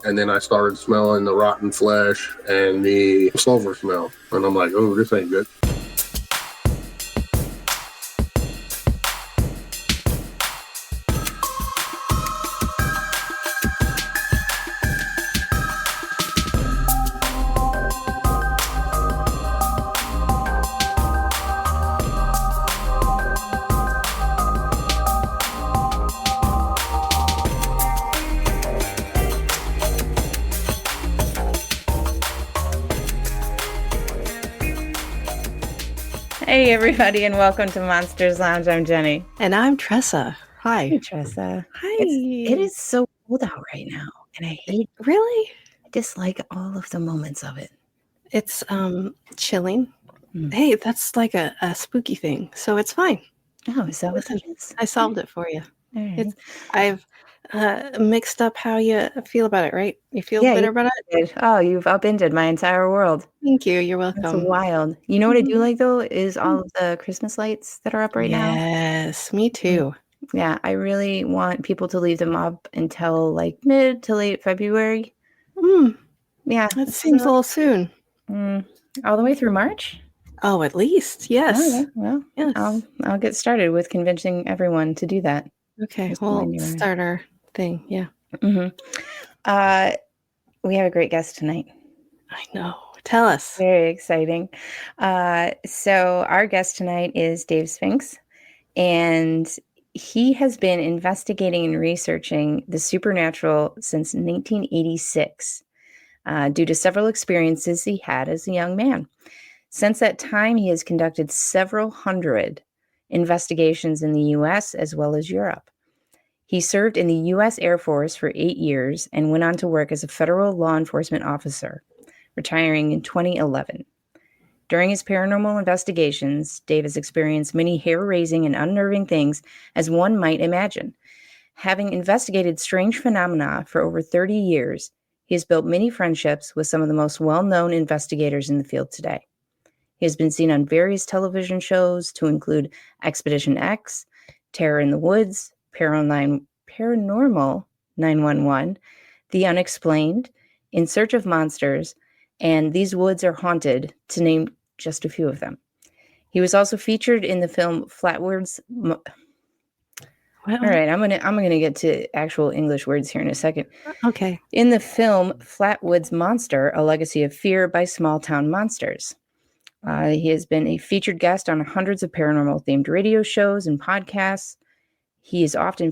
And then I started smelling the rotten flesh and the sulfur smell. And I'm like, oh, this ain't good. Hey everybody, and welcome to Monsters Lounge. I'm Jeni. And I'm Tressa. Hi. Hey Tressa. Hi. It is so cold out right now, and I hate Really? I dislike all of the moments of it. It's chilling. Hey, that's like a spooky thing, so it's fine. Oh, is that what it is? I solved it for you. All right. I've mixed up how you feel about it, right? You feel better about it? Oh, you've upended my entire world. Thank you. You're welcome. That's wild. You know what I do like, though, is all of the Christmas lights that are up right now. Yes, me too. Yeah, I really want people to leave them up until like mid to late February. Yeah. That seems a little soon. All the way through March? Oh, at least, yes. Oh, yeah. Well, yes. I'll get started with convincing everyone to do that. Okay, we'll start our thing. Yeah. We have a great guest tonight. I know. Tell us. Very exciting. So our guest tonight is Dave Spinks, and he has been investigating and researching the supernatural since 1986 due to several experiences he had as a young man. Since that time, he has conducted several hundred investigations in the U.S. as well as Europe. He served in the U.S. Air Force for 8 years and went on to work as a federal law enforcement officer, retiring in 2011. During his paranormal investigations, Dave has experienced many hair-raising and unnerving things, as one might imagine. Having investigated strange phenomena for over 30 years, he has built many friendships with some of the most well-known investigators in the field today. He has been seen on various television shows to include Expedition X, Terror in the Woods, Paranormal 911, The Unexplained, In Search of Monsters, and These Woods Are Haunted, to name just a few of them. He was also featured in the film Flatwoods. All right, I'm gonna get to actual English words here in a second. Okay. In the film Flatwoods Monster: A Legacy of Fear by Small Town Monsters. He has been a featured guest on hundreds of paranormal-themed radio shows and podcasts. He is often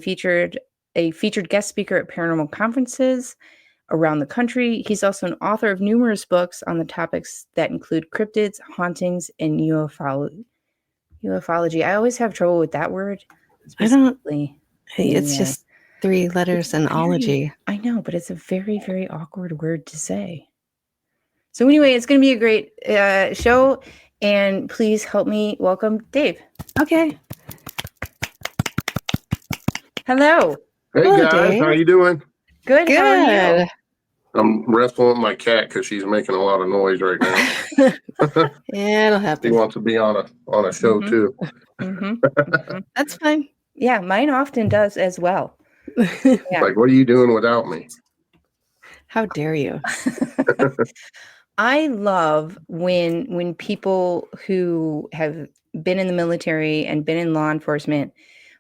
a featured guest speaker at paranormal conferences around the country. He's also an author of numerous books on the topics that include cryptids, hauntings, and ufology. I always have trouble with that word. It's just 3 letters in ology. I know, but it's a very, very awkward word to say. So anyway, it's going to be a great show, and please help me welcome Dave. Okay. Hello. Hey, hello, guys. Dave. How are you doing? Good. How are you? I'm wrestling with my cat because she's making a lot of noise right now. Yeah, it'll happen. She wants to be on a show too. That's fine. Yeah, mine often does as well. Yeah. Like, what are you doing without me? How dare you? I love when people who have been in the military and been in law enforcement,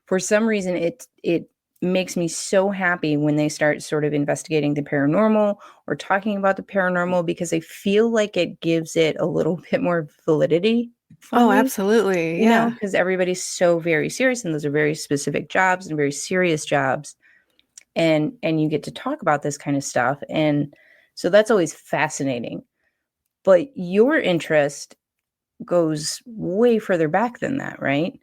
for some reason, it makes me so happy when they start sort of investigating the paranormal or talking about the paranormal, because I feel like it gives it a little bit more validity. Oh, absolutely. Yeah. Because everybody's so very serious, and those are very specific jobs and very serious jobs. And you get to talk about this kind of stuff. And so that's always fascinating. But your interest goes way further back than that, right?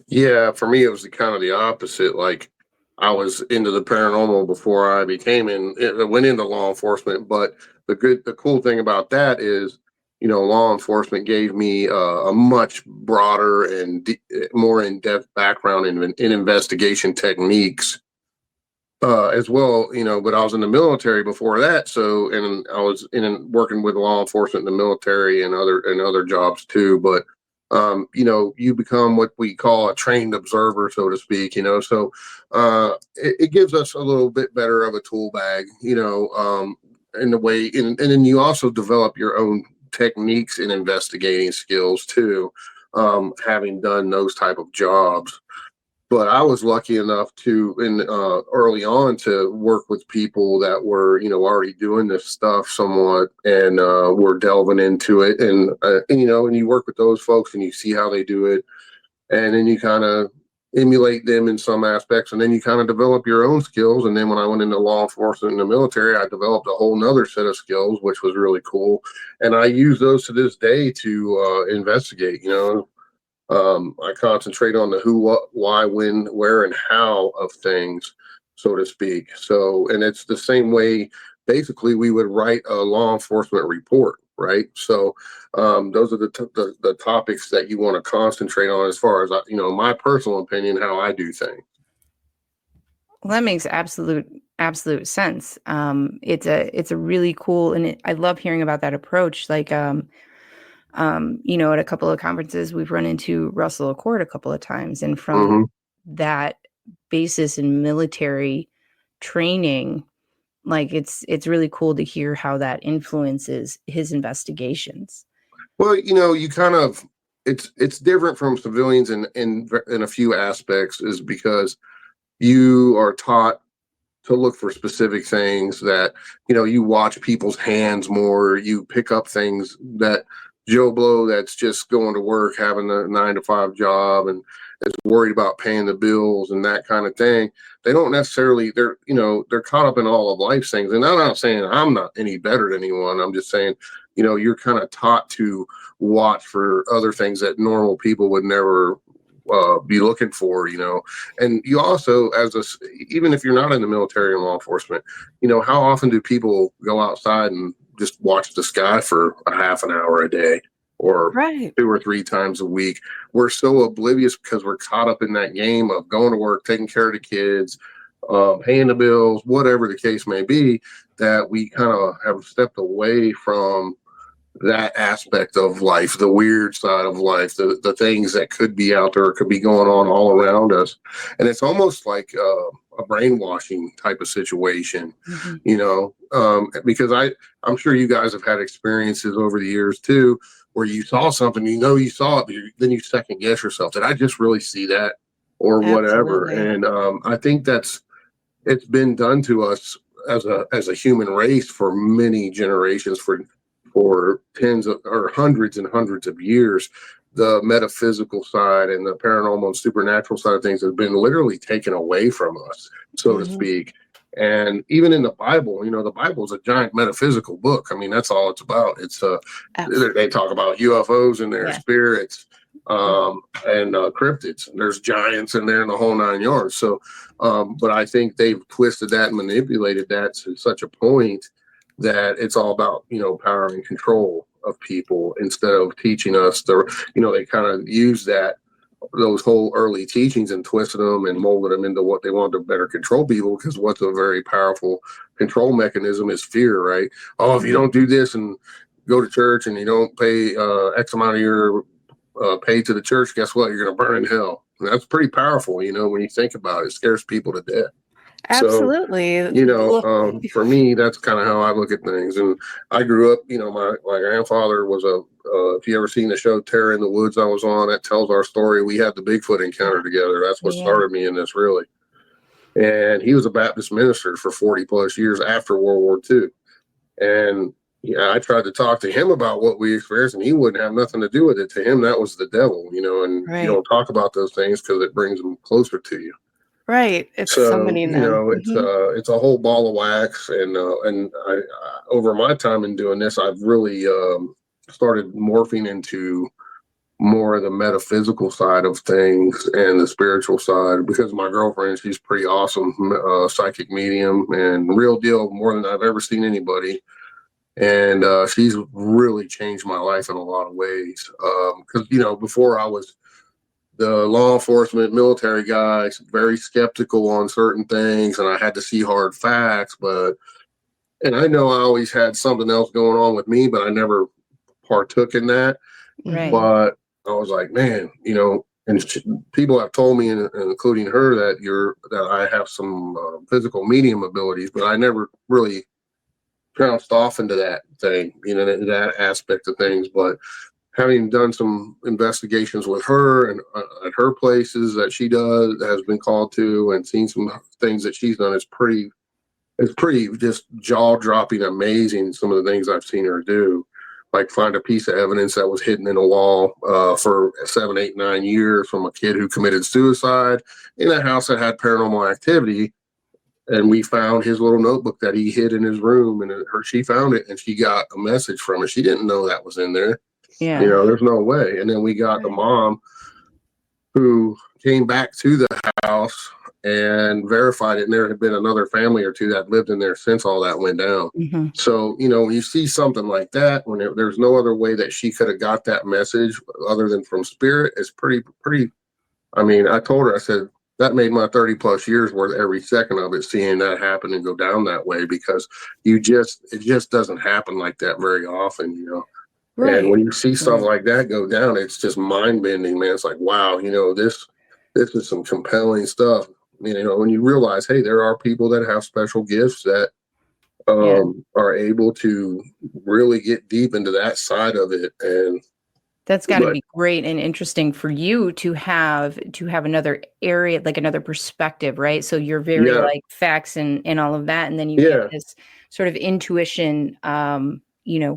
Yeah, for me, it was kind of the opposite. Like, I was into the paranormal before I went into law enforcement. But the cool thing about that is, law enforcement gave me a much broader and more in-depth background in investigation techniques. As well, but I was in the military before that. So, and I was working with law enforcement in the military and other jobs too. But you become what we call a trained observer, so to speak, so it gives us a little bit better of a tool bag, in the way, and then you also develop your own techniques in investigating skills too, having done those type of jobs. But I was lucky enough to, early on, to work with people that were, already doing this stuff somewhat, and were delving into it, and you work with those folks and you see how they do it, and then you kind of emulate them in some aspects, and then you kind of develop your own skills. And then when I went into law enforcement in the military, I developed a whole nother set of skills, which was really cool, and I use those to this day to investigate. I concentrate on the who, what, why, when, where, and how of things, so to speak. So, and it's the same way, basically, we would write a law enforcement report, right? So, those are the topics that you want to concentrate on, as far as, my personal opinion, how I do things. Well, that makes absolute sense. It's a really cool, and I love hearing about that approach. Like, at a couple of conferences, we've run into Russell Accord a couple of times, and from that basis in military training, like it's really cool to hear how that influences his investigations. Well, you kind of, it's different from civilians in a few aspects, is because you are taught to look for specific things that, you watch people's hands more, you pick up things that Joe Blow that's just going to work, having a 9-to-5 job, and is worried about paying the bills and that kind of thing. They don't necessarily, they're caught up in all of life's things. And I'm not saying I'm not any better than anyone. I'm just saying, you're kind of taught to watch for other things that normal people would never be looking for, and you also, even if you're not in the military and law enforcement, how often do people go outside and just watch the sky for a half an hour a day, or 2 or 3 times a week? We're so oblivious because we're caught up in that game of going to work, taking care of the kids, paying the bills, whatever the case may be, that we kind of have stepped away from that aspect of life, the weird side of life, the things that could be out there, could be going on all around us. And it's almost like a brainwashing type of situation, because I'm sure you guys have had experiences over the years too, where you saw something, you saw it, but then you second guess yourself. Did I just really see that, or whatever? And I think it's been done to us as a human race for many generations, for tens of, or hundreds and hundreds of years. The metaphysical side and the paranormal and supernatural side of things has been literally taken away from us, so to speak. And even in the Bible, the Bible is a giant metaphysical book. I mean, that's all it's about. It's they talk about UFOs and their spirits, and cryptids. There's giants in there in the whole 9 yards. So, but I think they've twisted that and manipulated that to such a point that it's all about, power and control of people, instead of teaching us they kind of use those whole early teachings and twisted them and molded them into what they want to better control people. Because what's a very powerful control mechanism is fear, right? Oh, if you don't do this and go to church and you don't pay X amount of your pay to the church, guess what? You're going to burn in hell. And that's pretty powerful, when you think about it. It scares people to death. Absolutely. So, for me, that's kind of how I look at things. And I grew up, my grandfather was if you ever seen the show Terror in the Woods I was on, that tells our story. We had the Bigfoot encounter together. That's what started me in this, really. And he was a Baptist minister for 40 plus years after World War II. And I tried to talk to him about what we experienced, and he wouldn't have nothing to do with it. To him, that was the devil, and you don't talk about those things because it brings them closer to you. Right. It's so many of them. It's a whole ball of wax, and I over my time in doing this, I've really started morphing into more of the metaphysical side of things and the spiritual side, because my girlfriend, she's pretty awesome, psychic medium and real deal, more than I've ever seen anybody. And she's really changed my life in a lot of ways. Because before I was the law enforcement military guy, very skeptical on certain things, and I had to see hard facts. And I know I always had something else going on with me, but I never partook in that. Right. But I was like, man, and people have told me, including her, that I have some physical medium abilities, but I never really trounced off into that thing, that aspect of things. But having done some investigations with her and at her places that she has been called to, and seen some things that she's done, it's pretty just jaw-dropping amazing, some of the things I've seen her do. Like find a piece of evidence that was hidden in a wall for 7, 8, 9 years from a kid who committed suicide in a house that had paranormal activity. And we found his little notebook that he hid in his room, and she found it, and she got a message from it. She didn't know that was in there. Yeah. There's no way. And then we got the mom who came back to the house and verified it, and there had been another family or two that lived in there since all that went down. Mm-hmm. So, when you see something like that, when there's no other way that she could have got that message other than from spirit, it's pretty. I mean, I told her, I said, that made my 30 plus years worth every second of it, seeing that happen and go down that way, because it just doesn't happen like that very often, Right. And when you see stuff like that go down, it's just mind bending, man. It's like, wow, this is some compelling stuff. When you realize, hey, there are people that have special gifts that are able to really get deep into that side of it. And that's got to be great and interesting for you to have another area, like another perspective, right? So you're very like facts and all of that, and then you get this sort of intuition,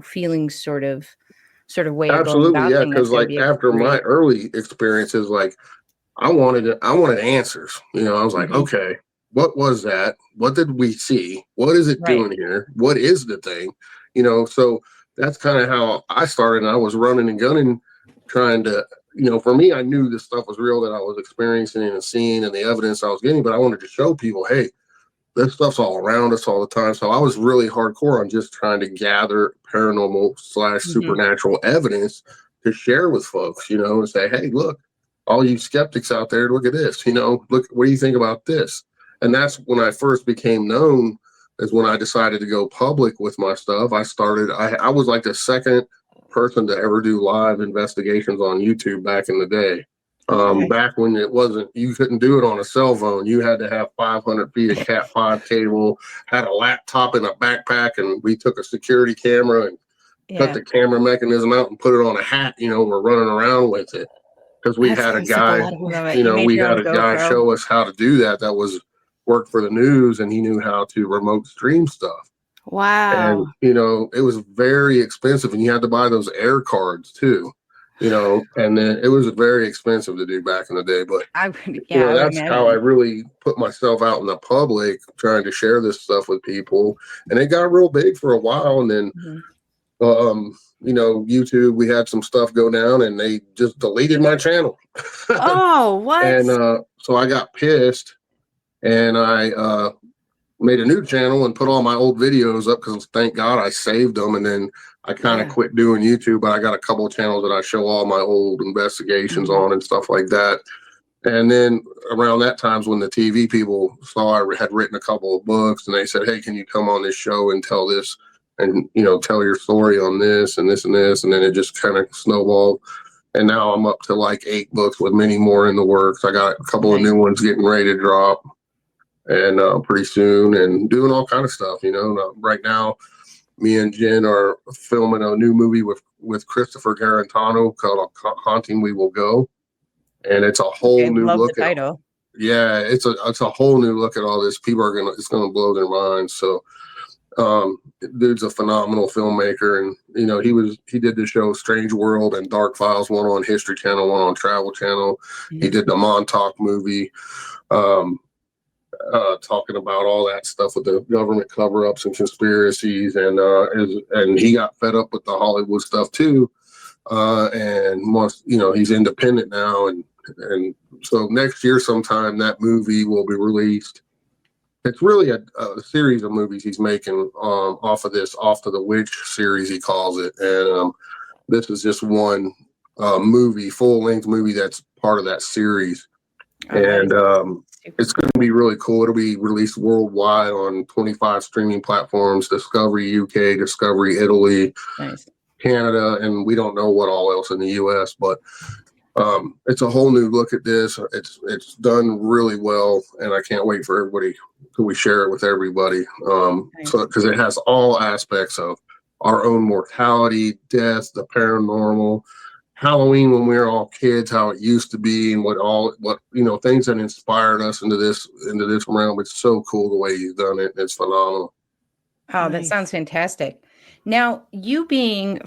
feeling sort of way of going about things. Because like after my early experiences, like I wanted answers. I was like, okay, what was that? What did we see? What is it doing here? What is the thing? So that's kind of how I started. And I was running and gunning, trying to, for me, I knew this stuff was real that I was experiencing and seeing, and the evidence I was getting, but I wanted to show people, hey, this stuff's all around us all the time. So I was really hardcore on just trying to gather paranormal / supernatural evidence to share with folks, and say, hey, look, all you skeptics out there, look at this, look, what do you think about this? And that's when I first became known, is when I decided to go public with my stuff. I was like the second person to ever do live investigations on YouTube back in the day. Back when you couldn't do it on a cell phone. You had to have 500 feet of Cat 5 cable, had a laptop in a backpack, and we took a security camera and cut the camera mechanism out and put it on a hat. We're running around with it because we had a guy, we had a guy show us how to do that. That was worked for the news, and he knew how to remote stream stuff. Wow. And, it was very expensive, and you had to buy those air cards too. And then it was very expensive to do back in the day, but that's how I really put myself out in the public, trying to share this stuff with people. And it got real big for a while. And then, YouTube, we had some stuff go down, and they just deleted my channel. Oh, what? And so I got pissed, and I made a new channel and put all my old videos up, because thank God I saved them. And then I kind of quit doing YouTube, but I got a couple of channels that I show all my old investigations on and stuff like that. And then around that time's when the TV people saw I had written a couple of books, and they said, hey, can you come on this show and tell this, and, tell your story on this and this and this. And then it just kind of snowballed. And now I'm up to like 8 books with many more in the works. I got a couple of new ones getting ready to drop, and pretty soon, and doing all kind of stuff. Right now, me and Jen are filming a new movie with Christopher Garantano called Haunting We Will Go, and it's a whole new look at title. Yeah, it's a whole new look at all this. People it's gonna blow their minds. So dude's a phenomenal filmmaker, and he did the show Strange World and Dark Files, one on History Channel, one on Travel Channel. He did the Montauk movie, talking about all that stuff with the government cover-ups and conspiracies, and he got fed up with the Hollywood stuff too, and wants, he's independent now, and so next year sometime that movie will be released. It's really a series of movies he's making off of the Witch series, he calls it, and this is just one full-length movie that's part of that series. And it's going to be really cool. It'll be released worldwide on 25 streaming platforms: Discovery UK, Discovery Italy, Canada, and we don't know what all else in the U.S. But it's a whole new look at this. It's done really well, and I can't wait for everybody till we share it with everybody. Nice. So because it has all aspects of our own mortality, death, the paranormal, Halloween when we were all kids, how it used to be, and what things that inspired us into this realm. It's so cool the way you've done it. It's phenomenal. Oh, that Nice. sounds fantastic. Now, you being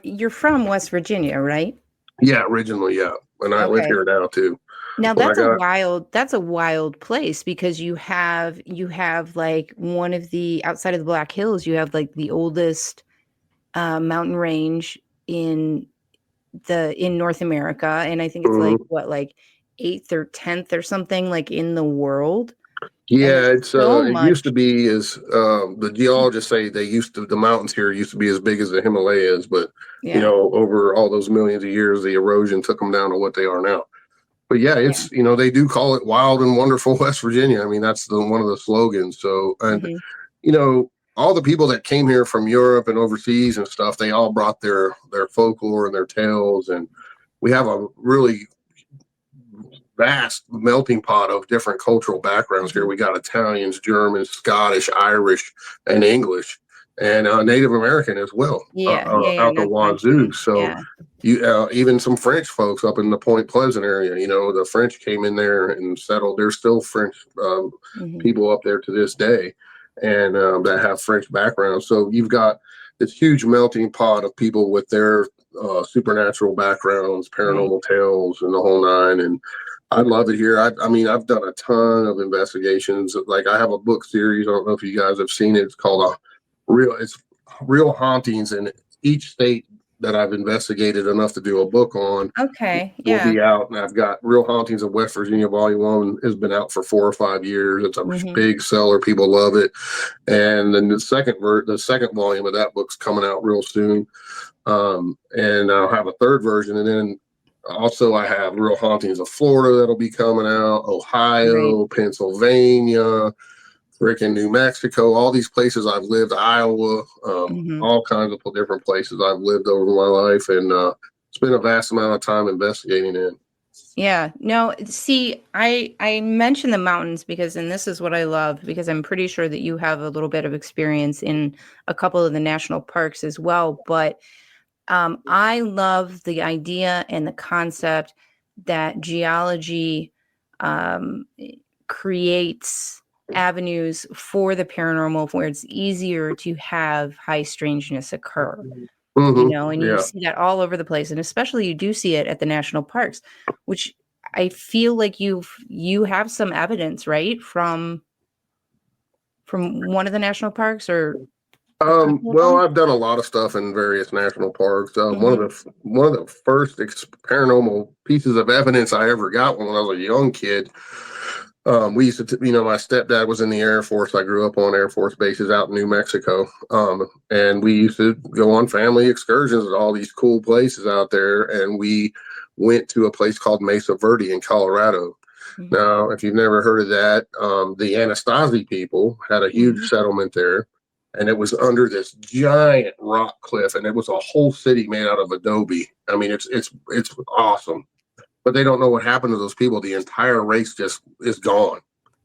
you're from West Virginia, right? Yeah, originally, yeah, and I live Okay. here now too. Now But I that's a wild place because you have like one of the outside of the Black Hills, you have like the oldest mountain range in North America, and I think it's like Mhm. what, like 8th or 10th or something, like in the world. And Yeah, there's it's so it used much. to be as the geologists say the mountains here used to be as big as the Himalayas, but Yeah. over all those millions of years, the erosion took them down to what they are now. But yeah, Yeah. it's they do call it wild and wonderful West Virginia. I mean, that's one of the slogans. So, and Mhm. all the people that came here from Europe and overseas and stuff, they all brought their folklore and their tales, and we have a really vast melting pot of different cultural backgrounds here. Mhm. We got Italians, Germans, Scottish, Irish, and English, and Native American as well, Yeah, out the not to wazoo. mention, So yeah. you even some French folks up in the Point Pleasant area. The French came in there and settled. There's still French Mhm. people up there to this day, and that have French backgrounds. So you've got this huge melting pot of people with their supernatural backgrounds, Right. paranormal tales, and the whole nine. And I love it here. I mean, I've done a ton of investigations. Like I have a book series. I don't know if you guys have seen it. It's called it's Real Hauntings in each state that I've investigated enough to do a book on Okay, will yeah. be out. And I've got Real Hauntings of West Virginia Volume 1 has been out for 4 or 5 years. It's a Mhm. big seller. People love it. And then the second volume of that book's coming out real soon. And I'll have a third version. And then also I have Real Hauntings of Florida that'll be coming out, Right. Ohio, Pennsylvania, freaking New Mexico, all these places I've lived, Iowa, Mhm. all kinds of different places I've lived over my life. And it's been a vast amount of time investigating in. Yeah. No, see, I mention the mountains because, and this is what I love, because I'm pretty sure that you have a little bit of experience in a couple of the national parks as well. But I love the idea and the concept that geology um, creates avenues for the paranormal where it's easier to have high strangeness occur. And you Yeah. see that all over the place, and especially you do see it at the national parks, which I feel like you have some evidence, right, from one of the national parks or a couple of Well, them. I've done a lot of stuff in various national parks. Mhm. One of the first paranormal pieces of evidence I ever got when I was a young kid. We used to, my stepdad was in the Air Force. I grew up on Air Force bases out in New Mexico, and we used to go on family excursions to all these cool places out there. And we went to a place called Mesa Verde in Colorado. Mhm. Now, if you've never heard of that, the Anastasi people had a huge Mhm. settlement there, and it was under this giant rock cliff, and it was a whole city made out of adobe. I mean, it's awesome, but they don't know what happened to those people. The entire race just is gone.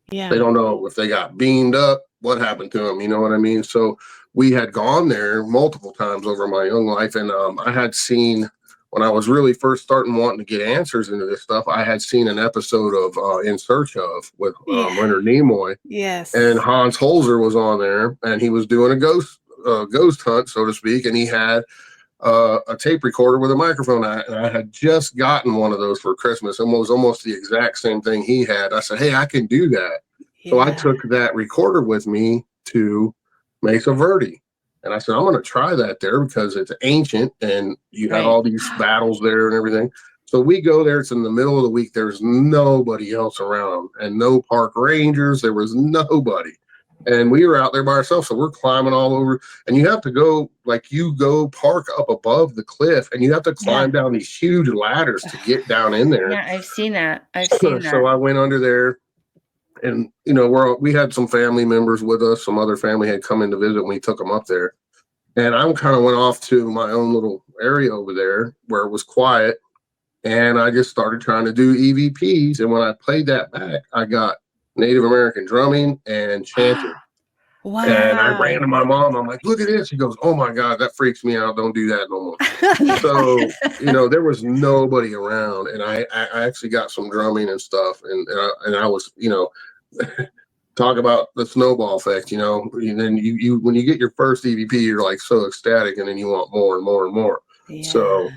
They Yeah. don't know if they got beamed up, what happened to them. You know what I mean? So we had gone there multiple times over my young life, and I had seen when I was really first starting wanting to get answers into this stuff. I had seen an episode of In Search of with Yeah. Leonard Nimoy, and Yes. Hans Holzer was on there, and he was doing a ghost hunt, so to speak, and he had a tape recorder with a microphone. And I had just gotten one of those for Christmas, and it was almost the exact same thing he had. I said, "Hey, I can do that." So I Yeah. took that recorder with me to Mesa Verde. And I said, I'm going to try that there because it's ancient and you had Right. all these battles there and everything. So we go there. It's in the middle of the week. There's nobody else around and no park rangers. There was nobody. And we were out there by ourselves. So we're climbing all over. And you have to go, like, you go park up above the cliff and you have to Yeah. climb down these huge ladders to get down in there. Yeah, I've seen that. I've seen So that. I went under there, and we had some family members with us. Some other family had come in to visit when we took them up there, And I kind of went off to my own little area over there where it was quiet. And I just started trying to do EVPs. And when I played that back, I got Native American drumming and chanting. Wow. And I ran to my mom. I'm like, look at this. She goes, oh my God, that freaks me out. Don't do that no more. So, there was nobody around. And I actually got some drumming and stuff. And I was, talk about the snowball effect, and then you when you get your first EVP, you're like so ecstatic, and then you want more and more and more. Yeah. So,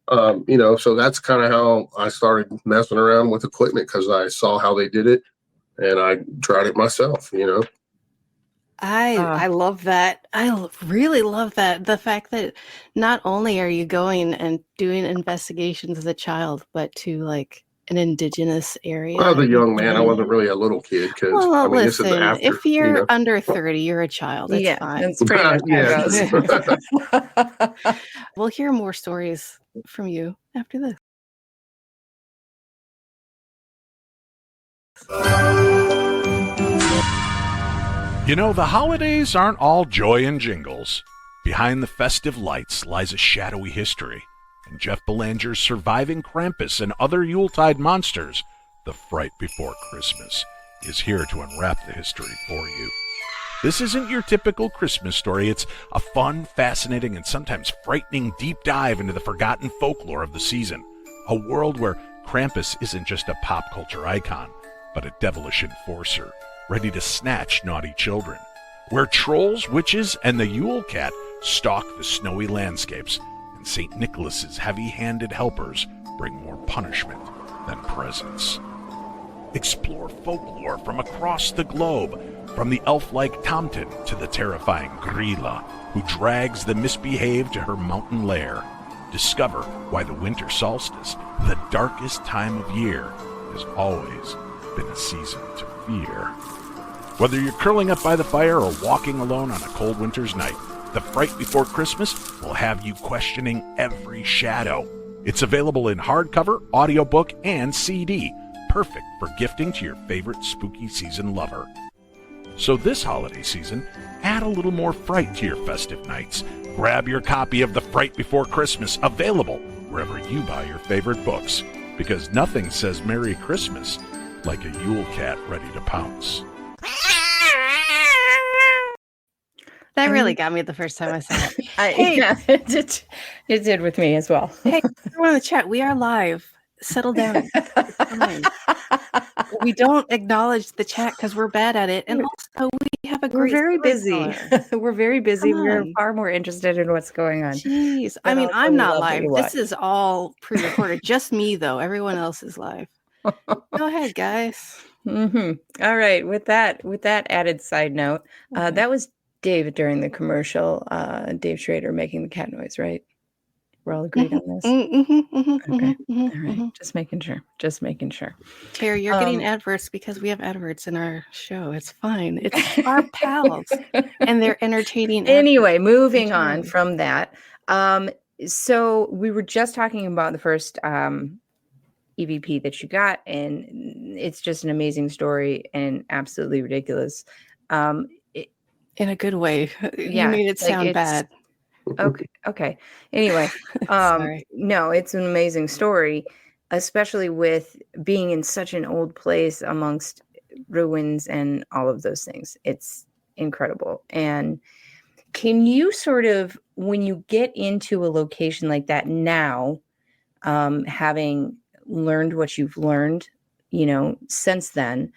so that's kind of how I started messing around with equipment, because I saw how they did it and I tried it myself, I love that. I really love that. The fact that not only are you going and doing investigations as a child, but to like an indigenous area. I was a young man. I wasn't really a little kid, because Well, this is listen, after. if you're under 30, you're a child. It's Yeah, fine. that's pretty much how it goes. We'll hear more stories from you after this. The holidays aren't all joy and jingles. Behind the festive lights lies a shadowy history, and Jeff Belanger's Surviving Krampus and Other Yuletide Monsters, The Fright Before Christmas, is here to unwrap the history for you. This isn't your typical Christmas story. It's a fun, fascinating, and sometimes frightening deep dive into the forgotten folklore of the season, a world where Krampus isn't just a pop culture icon, but a devilish enforcer, ready to snatch naughty children, where trolls, witches, and the Yule Cat stalk the snowy landscapes, and St. Nicholas's heavy-handed helpers bring more punishment than presents. Explore folklore from across the globe, from the elf-like Tomten to the terrifying Grilla, who drags the misbehaved to her mountain lair. Discover why the winter solstice, the darkest time of year, has always been a season to fear. Whether you're curling up by the fire or walking alone on a cold winter's night, The Fright Before Christmas will have you questioning every shadow. It's available in hardcover, audiobook, and CD, perfect for gifting to your favorite spooky season lover. So this holiday season, add a little more fright to your festive nights. Grab your copy of The Fright Before Christmas, available wherever you buy your favorite books, because nothing says Merry Christmas like a Yule Cat ready to pounce. That really got me the first time I saw it. Hey. Yeah, it did with me as well. Hey, everyone in the chat, we are live. Settle down. It's fine. We don't acknowledge the chat because we're bad at it, and also we have a great. We're very busy. We're very busy. We're far more interested in what's going on. Jeez, I mean, I'm not live. This is all pre-recorded. Just me, though. Everyone else is live. Go ahead, guys. Mm-hmm. All right. With that added side note, that was Dave during the commercial. Dave Schrader making the cat noise, right? We're all agreed on this. Okay. All right. Just making sure. Terry, you're getting adverts because we have adverts in our show. It's fine. It's our pals, and they're entertaining. Anyway, moving on from that. So we were just talking about the first EVP that you got, and it's just an amazing story and absolutely ridiculous. In a good way. Yeah, you made it sound bad. Okay. Anyway, no, it's an amazing story, especially with being in such an old place amongst ruins and all of those things. It's incredible. And can you sort of, when you get into a location like that now, having learned what you've learned, since then,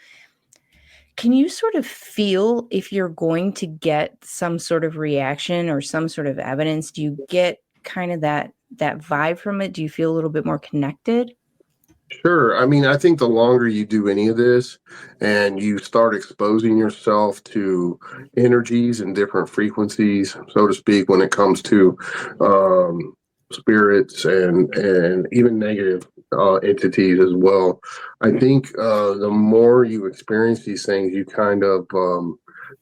can you sort of feel if you're going to get some sort of reaction or some sort of evidence? Do you get kind of that vibe from it? Do you feel a little bit more connected? Sure. I mean, I think the longer you do any of this and you start exposing yourself to energies and different frequencies, so to speak, when it comes to spirits and even negative entities as well. I think the more you experience these things, you kind of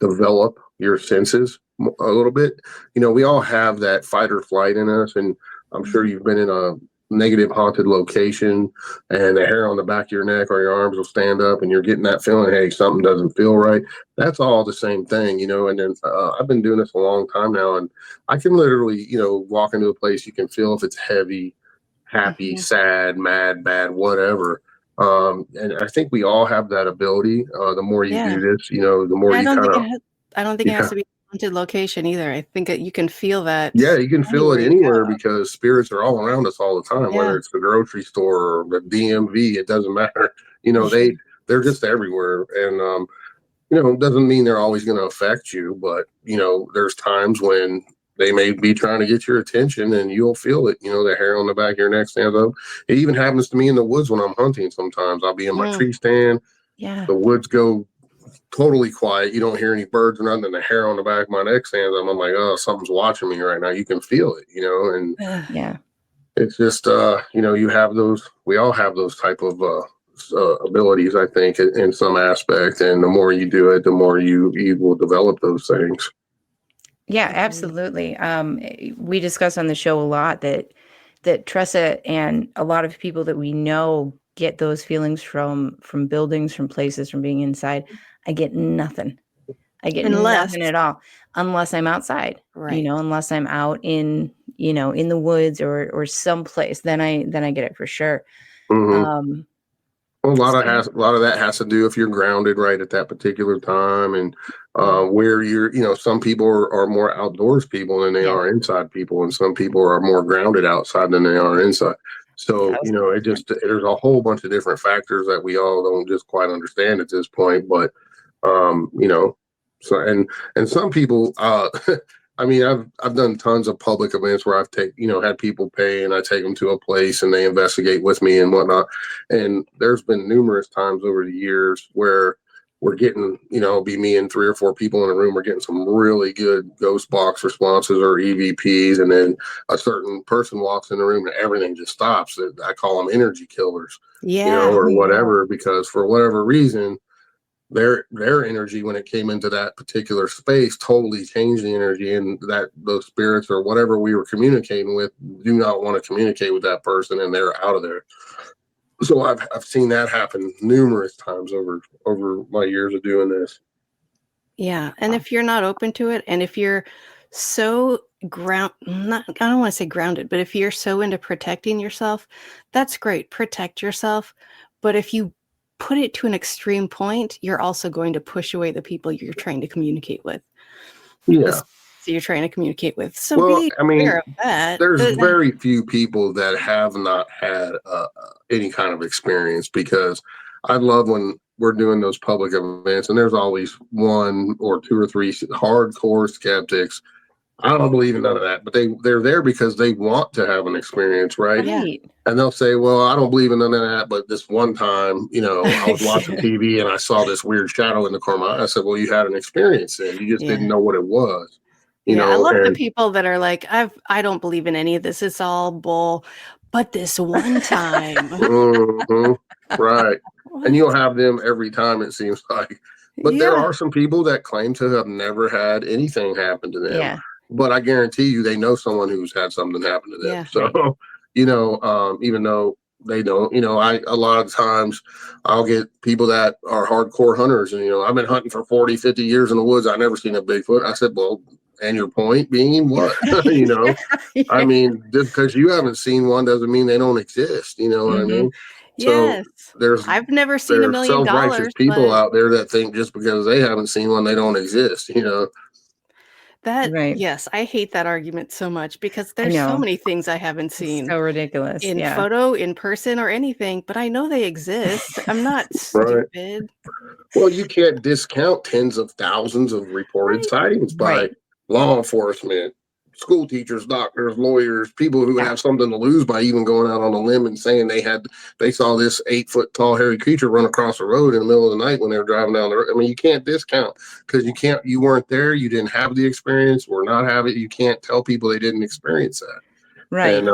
develop your senses a little bit. We all have that fight or flight in us, and I'm sure you've been in a negative haunted location, and the hair on the back of your neck or your arms will stand up, and you're getting that feeling, hey, something doesn't feel right. That's all the same thing, you know. And then I've been doing this a long time now, and I can literally, you know, walk into a place, you can feel if it's heavy, happy, sad, mad, bad, whatever. And I think we all have that ability. The more you Yeah. do this, you know, the more I you don't kind think of, it has, I don't think it has to be a haunted location either. I think that you can feel that yeah, you can feel it anywhere you anywhere go. because spirits are all around us all the time, Yeah. whether it's the grocery store or the DMV, it doesn't matter. You know, they're just everywhere. And, you know, it doesn't mean they're always going to affect you, but, you know, there's times when they may be trying to get your attention and you'll feel it. You know, the hair on the back of your neck stands up. It even happens to me in the woods when I'm hunting sometimes. I'll be in my tree stand. Yeah. The woods go totally quiet. You don't hear any birds or nothing. And the hair on the back of my neck stands up. I'm like, oh, something's watching me right now. You can feel it, you know, and Yeah. it's just, you know, you have those, we all have those type of abilities, I think, in some aspect. And the more you do it, the more you will develop those things. Yeah, absolutely. We discuss on the show a lot that Tressa and a lot of people that we know get those feelings from buildings, from places, from being inside. I get nothing. I get nothing at all unless I'm outside. Right. You know, unless I'm out in, you know, in the woods or someplace, then I get it for sure. Mm-hmm. Well, a lot of that has to do if you're grounded right at that particular time, and where you're. You know, some people are more outdoors people than they are inside people, and some people are more grounded outside than they are inside. So you know, there's a whole bunch of different factors that we all don't just quite understand at this point. But you know, so and some people. I mean, I've done tons of public events where I've had people pay and I take them to a place and they investigate with me and whatnot. And there's been numerous times over the years where we're getting, you know, be me and 3 or 4 people in a room. We're getting some really good ghost box responses or EVPs. And then a certain person walks in the room and everything just stops. I call them energy killers, you know, or whatever, because for whatever reason, their energy when it came into that particular space totally changed the energy, and that those spirits or whatever we were communicating with do not want to communicate with that person, and they're out of there. So I've seen that happen numerous times over my years of doing this. Yeah, and if you're not open to it, and if you're so I don't want to say grounded, but if you're so into protecting yourself, that's great. Protect yourself. But if you put it to an extreme point, you're also going to push away the people you're trying to communicate with. Yeah. So you're trying to communicate with. So well, be I mean, aware of that. there's very few people that have not had any kind of experience, because I love when we're doing those public events and there's always 1 or 2 or 3 hardcore skeptics. I don't believe in none of that, but they're there because they want to have an experience, right? Right. And they'll say, well, I don't believe in none of that, but this one time, you know, I was watching TV and I saw this weird shadow in the corner of my eye. I said, well, you had an experience and you just didn't know what it was. You know, I love the people that are like, I don't believe in any of this. It's all bull. But this one time. Right. And you'll have them every time, it seems like. But there are some people that claim to have never had anything happen to them. Yeah. But I guarantee you they know someone who's had something happen to them. Yeah, so, you know, even though they don't, you know, a lot of times I'll get people that are hardcore hunters and, you know, I've been hunting for 40, 50 years in the woods. I've never seen a Bigfoot. I said, well, and your point being what? You know, I mean, just because you haven't seen one doesn't mean they don't exist. You know what I mean? So I've never seen $1 million. Self-righteous people out there that think just because they haven't seen one, they don't exist. You know. Yes, I hate that argument so much because there's so many things I haven't seen. It's so ridiculous. In photo, in person, or anything, but I know they exist. I'm not stupid. Well, you can't discount tens of thousands of reported sightings by law enforcement, school teachers, doctors, lawyers, people who have something to lose by even going out on a limb and saying they saw this 8-foot tall hairy creature run across the road in the middle of the night when they were driving down the road. I mean, you can't discount because you weren't there, you didn't have the experience, or not have it. You can't tell people they didn't experience that. Right. And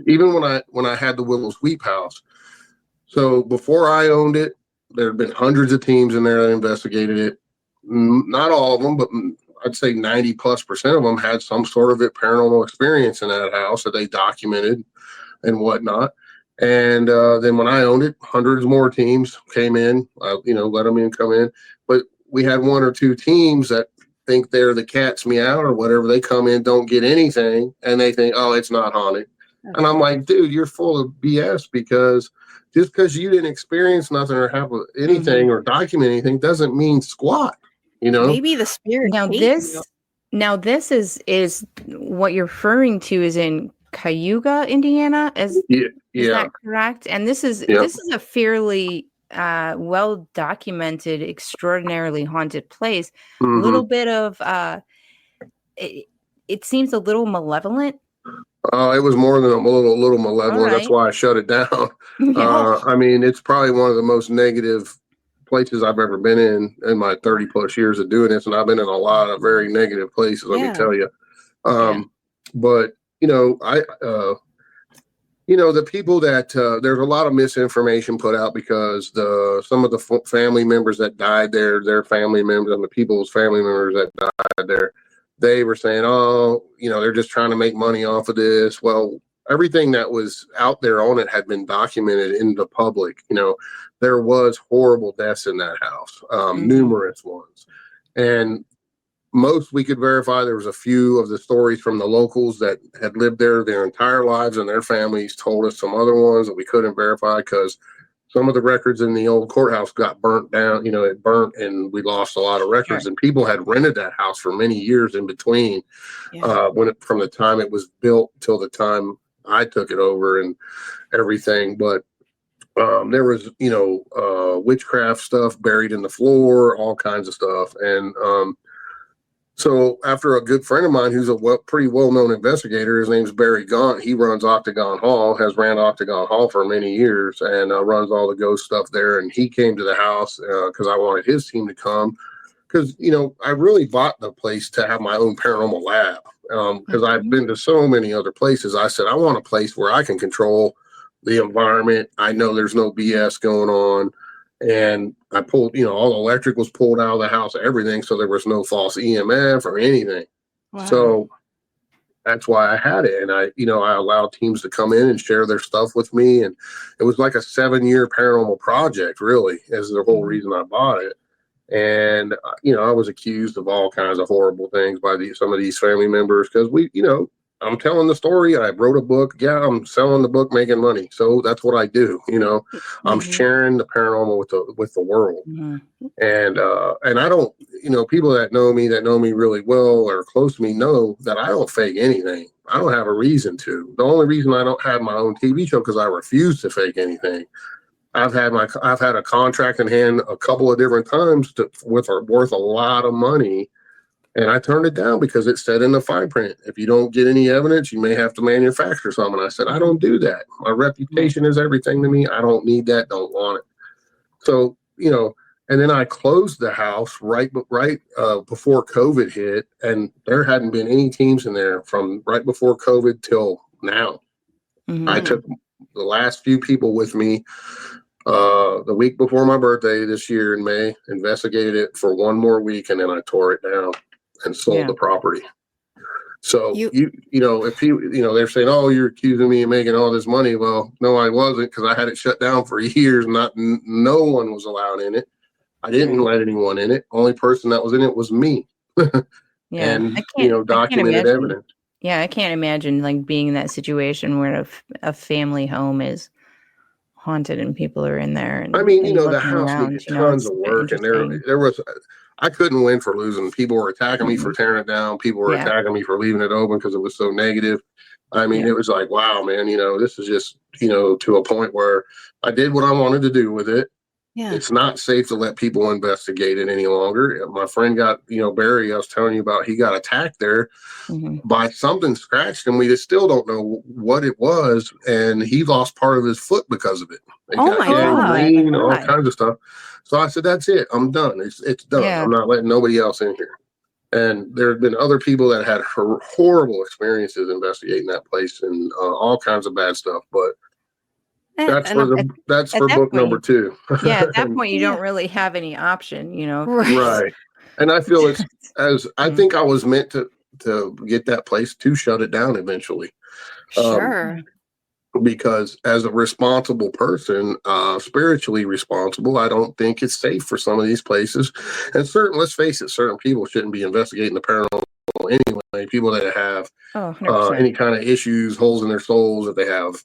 even when I had the Willow Sweep house, so before I owned it, there had been hundreds of teams in there that investigated it. Not all of them, but I'd say 90+% of them had some sort of paranormal experience in that house that they documented. and whatnot. And then when I owned it, hundreds more teams came in, let them come in. But we had one or two teams that think they're the cat's meow or whatever. They come in, don't get anything, and they think, oh, it's not haunted. Okay. And I'm like, dude, you're full of BS, because just because you didn't experience nothing or have anything or document anything doesn't mean squat, Maybe the spirit. Now this is what you're referring to is in Cayuga, Indiana. Is that correct? And this is a fairly well documented, extraordinarily haunted place. A little bit of it seems a little malevolent. It was more than a little malevolent. Right. That's why I shut it down. I mean, it's probably one of the most negative places I've ever been in my 30 plus years of doing this, and I've been in a lot of very negative places. Let me tell you. But the people that there's a lot of misinformation put out, because some of the family members that died there, their family members and the people's family members that died there, they were saying, oh, they're just trying to make money off of this. Well, everything that was out there on it had been documented in the public. There was horrible deaths in that house, numerous ones. And most we could verify. There was a few of the stories from the locals that had lived there their entire lives, and their families told us some other ones that we couldn't verify, because some of the records in the old courthouse got burnt down. It burnt, and we lost a lot of records. Sure. And people had rented that house for many years in between, from the time it was built till the time I took it over and everything. But there was, witchcraft stuff buried in the floor, all kinds of stuff. And so after a good friend of mine who's a pretty well-known investigator, his name's Barry Gaunt, he runs Octagon Hall, has ran Octagon Hall for many years, and runs all the ghost stuff there. And he came to the house because I wanted his team to come, because, I really bought the place to have my own paranormal lab, because I've been to so many other places. I said, I want a place where I can control the environment. I know there's no BS going on. And I pulled, all the electric was pulled out of the house, everything. So there was no false EMF or anything. Wow. So that's why I had it. And I allowed teams to come in and share their stuff with me. And it was like a 7-year paranormal project, really, is the whole reason I bought it. And, I was accused of all kinds of horrible things by some of these family members, because I'm telling the story. I wrote a book. Yeah, I'm selling the book, making money. So that's what I do. I'm sharing the paranormal with the world. And I don't, people that know me really well or close to me know that I don't fake anything. I don't have a reason to. The only reason I don't have my own TV show, because I refuse to fake anything. I've had a contract in hand a couple of different times worth a lot of money. And I turned it down because it said in the fine print, if you don't get any evidence, you may have to manufacture some. And I said, I don't do that. My reputation is everything to me. I don't need that. Don't want it. So, and then I closed the house right before COVID hit. And there hadn't been any teams in there from right before COVID till now. I took the last few people with me the week before my birthday this year in May, investigated it for one more week, and then I tore it down and sold the property. So if they're saying, oh, you're accusing me of making all this money. Well, no, I wasn't, because I had it shut down for years. No one was allowed in it. I didn't let anyone in it. Only person that was in it was me. And documented evidence. Yeah, I can't imagine being in that situation where a family home is haunted and people are in there. And, the house needed tons of work, and there was. I couldn't win for losing. People were attacking me for tearing it down. People were attacking me for leaving it open because it was so negative. It was like, wow, man, this is just, to a point where I did what I wanted to do with it. Yeah. It's not safe to let people investigate it any longer. My friend got, Barry, I was telling you about, he got attacked there by something scratched, and we just still don't know what it was. And he lost part of his foot because of it. Oh my God. All kinds of stuff. So I said, that's it. I'm done. It's done. Yeah. I'm not letting nobody else in here. And there have been other people that had horrible experiences investigating that place and all kinds of bad stuff. But that's for book number 2. Yeah, at that point, you don't really have any option, Right. And I feel I think I was meant to get that place to shut it down eventually. Sure. because as a responsible person, spiritually responsible, I don't think it's safe for some of these places. And let's face it, certain people shouldn't be investigating the paranormal anyway. People that have 100%. any kind of issues, holes in their souls, if they have,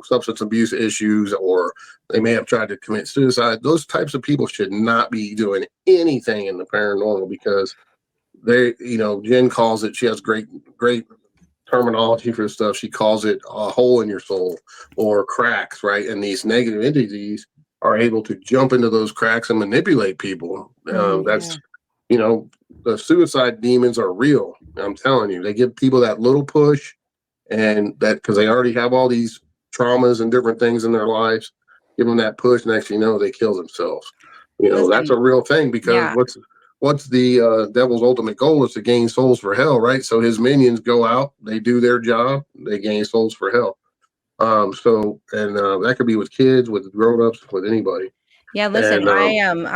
substance abuse issues, or they may have tried to commit suicide, those types of people should not be doing anything in the paranormal, because they, Jen calls it, she has great terminology for stuff. She calls it a hole in your soul, or cracks, right? And these negative entities are able to jump into those cracks and manipulate people. That's, the suicide demons are real. I'm telling you, they give people that little push, and that because they already have all these traumas and different things in their lives, give them that push. Next, they kill themselves. Listen, that's a real thing, because what's the devil's ultimate goal is to gain souls for hell, right? So his minions go out, they do their job, they gain souls for hell. That could be with kids, with grown-ups, with anybody. Yeah, listen, I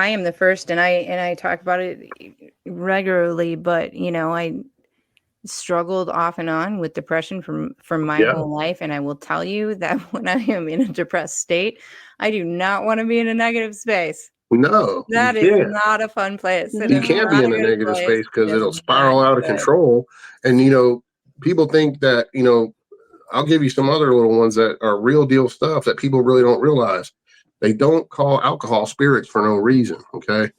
am the first, and I talk about it regularly, but I struggled off and on with depression from my whole life, and I will tell you that when I am in a depressed state, I do not want to be in a negative space. No, that is not a fun place. You can't be in a negative space, because it'll spiral out of control. And people think that I'll give you some other little ones that are real deal stuff that people really don't realize. They don't call alcohol spirits for no reason. Okay,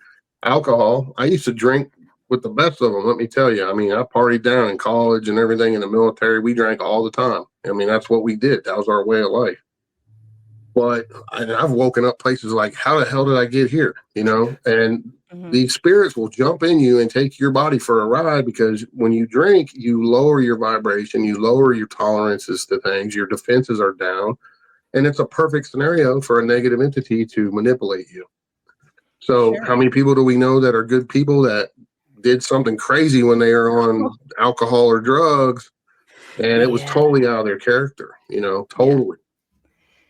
alcohol, I used to drink with the best of them, let me tell you. I mean, I partied down in college and everything, in the military. We drank all the time. I mean, that's what we did. That was our way of life. But I've woken up places like, how the hell did I get here? And these spirits will jump in you and take your body for a ride, because when you drink, you lower your vibration, you lower your tolerances to things, your defenses are down, and it's a perfect scenario for a negative entity to manipulate you. So how many people do we know that are good people that did something crazy when they are on alcohol or drugs, and it was totally out of their character, totally.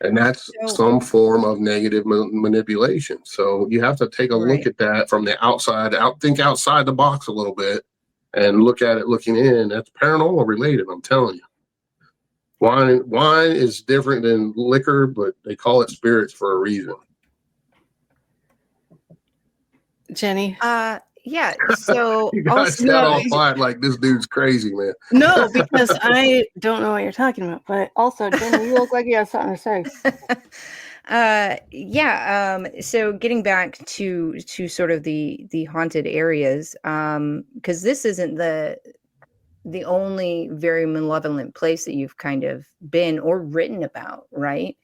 And that's some form of negative manipulation. So you have to take a look at that from the outside, think outside the box a little bit, and look at it looking in. That's paranormal related, I'm telling you. Wine is different than liquor, but they call it spirits for a reason. Jeni? Yeah. So you guys got all quiet like this dude's crazy, man. No, because I don't know what you're talking about. But also, Jeni, you look like you have something to say. So getting back to sort of the haunted areas, because this isn't the only very malevolent place that you've kind of been or written about, right?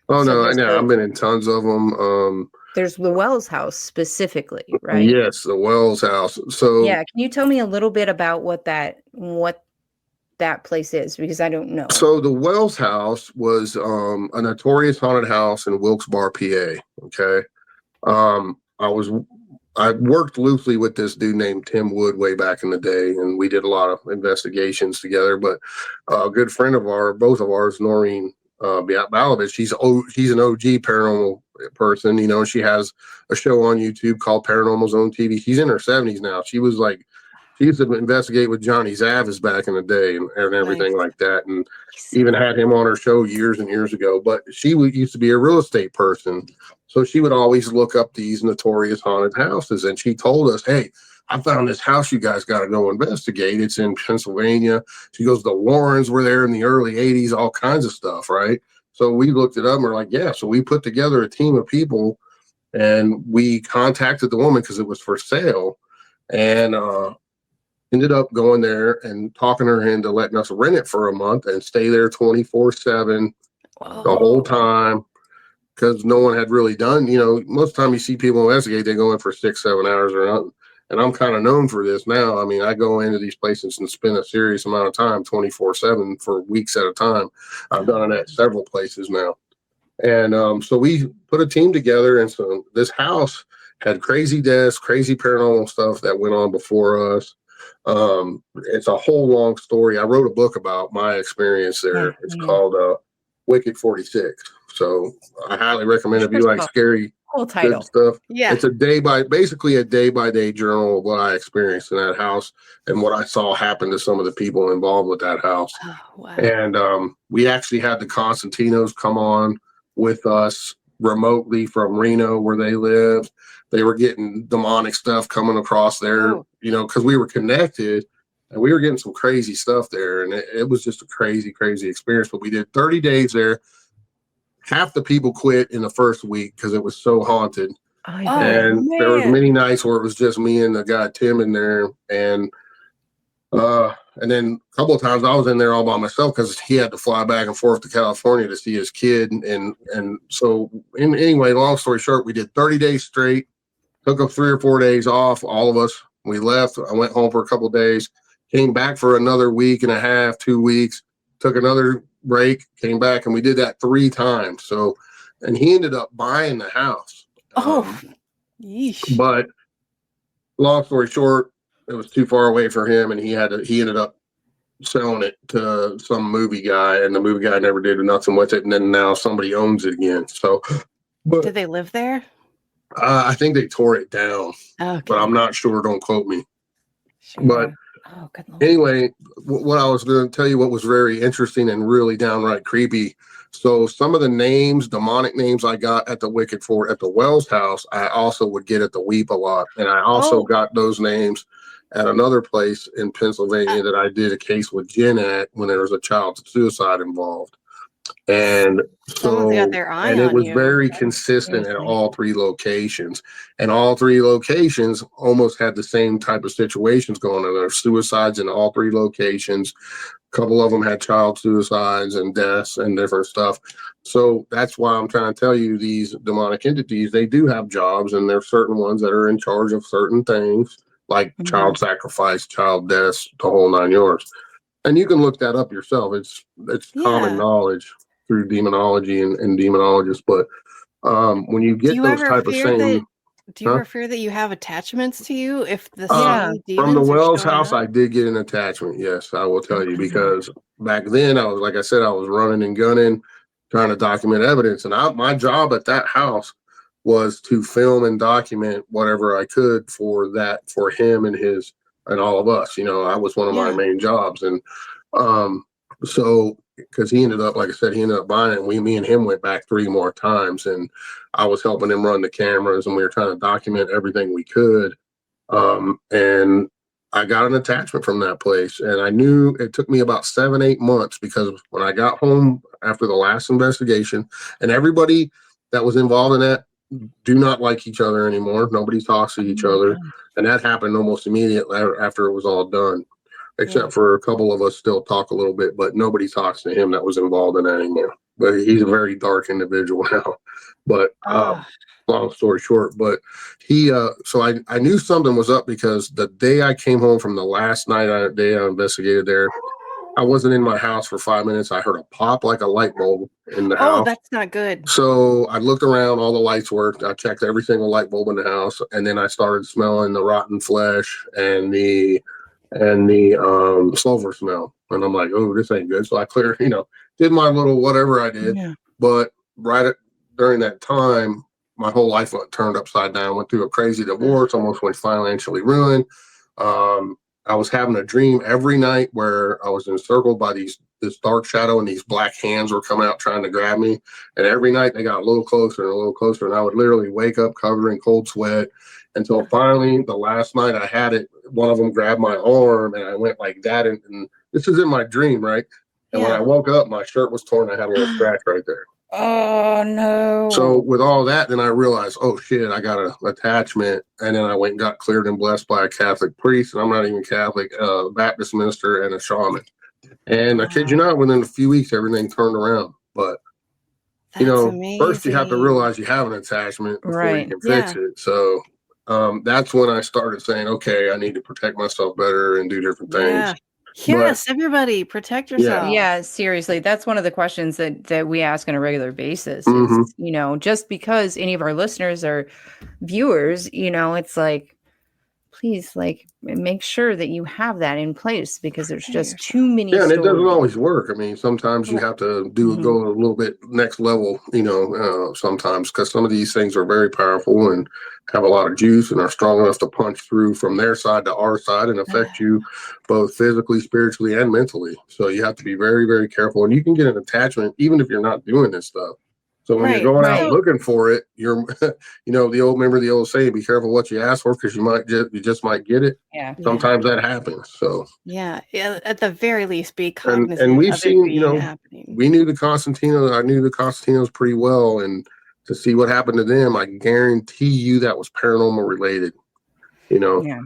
Oh, so no, I know. I've been in tons of them. There's the Wells house specifically, right? Yes, the Wells house. So can you tell me a little bit about what that place is? Because I don't know. So the Wells house was a notorious haunted house in Wilkes-Barre, PA. Okay. I worked loosely with this dude named Tim Wood way back in the day, and we did a lot of investigations together. But a good friend of both of ours, Noreen Balovich, she's an OG paranormal person. She has a show on YouTube called Paranormal Zone TV. She's in her 70s now. She used to investigate with Johnny Zavis back in the day and everything like that, and even had him on her show years and years ago. But she used to be a real estate person, so she would always look up these notorious haunted houses. And she told us, hey, I found this house you guys got to go investigate. It's in Pennsylvania. She goes, the Warrens were there in the early 80s, all kinds of stuff, right? So we looked it up and we're like, yeah. So we put together a team of people, and we contacted the woman because it was for sale, and ended up going there and talking her into letting us rent it for a month and stay there 24/7 the whole time, because no one had really done, most of the time you see people investigate, they go in for 6-7 hours or nothing. And I'm kind of known for this now. I mean, I go into these places and spend a serious amount of time 24/7 for weeks at a time. I've done it at several places now. And so we put a team together, and so this house had crazy deaths, crazy paranormal stuff that went on before us. It's a whole long story. I wrote a book about my experience there. It's called Wicked 46. So I highly recommend, if you like scary Cool good title. stuff. Yeah. It's basically a day by day journal of what I experienced in that house and what I saw happen to some of the people involved with that house. Oh, wow. And we actually had the Constantinos come on with us remotely from Reno, where they lived. They were getting demonic stuff coming across there, Oh. because we were connected and we were getting some crazy stuff there. And it was just a crazy, crazy experience. But we did 30 days there. Half the people quit in the first week because it was so haunted. And there was man. many nights where it was just me and the guy Tim in there. And then a couple of times I was in there all by myself because he had to fly back and forth to California to see his kid. And so anyway, long story short, we did 30 days straight, took up 3 or 4 days off, all of us. We left. I went home for a couple of days, came back for another week and a half, 2 weeks, took another break, came back, and we did that 3 times. So, and he ended up buying the house. Yeesh. But long story short, it was too far away for him, and he ended up selling it to some movie guy, and the movie guy never did nothing with it, and then now somebody owns it again. So, but Did they live there? I think they tore it down, Okay. but I'm not sure. Don't quote me. Sure. But Oh, good Lord. anyway, what I was going to tell you, what was very interesting and really downright creepy. So some of the names, demonic names I got at the Wicked Fort at the Wells house, I also would get at the Weep a lot. And I also got those names at another place in Pennsylvania that I did a case with Jen at when there was a child suicide involved. And Someone's got their eye and it on was you. very consistent at Seriously. all 3 locations. And all 3 locations almost had the same type of situations going on. There were suicides in all 3 locations. A couple of them had child suicides and deaths and different stuff. So that's why I'm trying to tell you, these demonic entities, they do have jobs, and there's certain ones that are in charge of certain things, like child sacrifice, child deaths, the whole 9 yards. And you can look that up yourself. It's common knowledge through demonology and demonologists. But when you get those type of same, do you ever fear that you have attachments to you if the Yeah. same demons from the are Wells showing house, up? I did get an attachment. Yes, I will tell you, because back then I was, like I said, I was running and gunning, trying to document evidence, and my job at that house was to film and document whatever I could for him and all of us. I was one of my main jobs, and so because he ended up, like I said, he ended up buying it, and me and him went back 3 more times, and I was helping him run the cameras, and we were trying to document everything we could. And I got an attachment from that place, and I knew it took me about 7, 8 months, because when I got home after the last investigation, and everybody that was involved in that do not like each other anymore. Nobody talks to each other. And that happened almost immediately after it was all done, except for a couple of us still talk a little bit, but nobody talks to him that was involved in that anymore. But he's a very dark individual now. But long story short, but he so I knew something was up, because the day I came home from the last day I investigated there, I wasn't in my house for 5 minutes. I heard a pop like a light bulb in the house. That's not good. So I looked around, all the lights worked. I checked every single light bulb in the house, and then I started smelling the rotten flesh and the sulfur smell. And I'm like, oh, this ain't good. So I did my little whatever I did. Yeah. But during that time, my whole life turned upside down. Went through a crazy divorce, almost went financially ruined. I was having a dream every night where I was encircled by this dark shadow, and these black hands were coming out trying to grab me. And every night they got a little closer and a little closer, and I would literally wake up covered in cold sweat, until finally the last night I had it, one of them grabbed my arm, and I went like that. And this is in my dream, right? And when I woke up, my shirt was torn. I had a little scratch right there. Oh no. So with all that, then I realized, oh shit, I got an attachment. And then I went and got cleared and blessed by a Catholic priest, and I'm not even Catholic, Baptist minister, and a shaman. And I kid you not, within a few weeks, everything turned around. But first you have to realize you have an attachment before you can fix it. So that's when I started saying, okay, I need to protect myself better and do different things. Yes, everybody protect yourself. Yeah, seriously. That's one of the questions that we ask on a regular basis is, just because any of our listeners are viewers, it's like, please, like, make sure that you have that in place, because there's Prepare just too many Yeah, and it doesn't stories. always work. I mean, sometimes you have to go a little bit next level, sometimes, because some of these things are very powerful and have a lot of juice and are strong enough to punch through from their side to our side and affect you both physically, spiritually, and mentally. So you have to be very, very careful. And you can get an attachment even if you're not doing this stuff. So when you're Right. going out Right. looking for it, you're, the old saying, be careful what you ask for, because you just might get it. Yeah. Sometimes that happens. So. Yeah. At the very least, be And cognizant we've of it seen, being happening. we knew the Constantinos. I knew the Constantinos pretty well, and to see what happened to them, I guarantee you that was paranormal related. Yeah.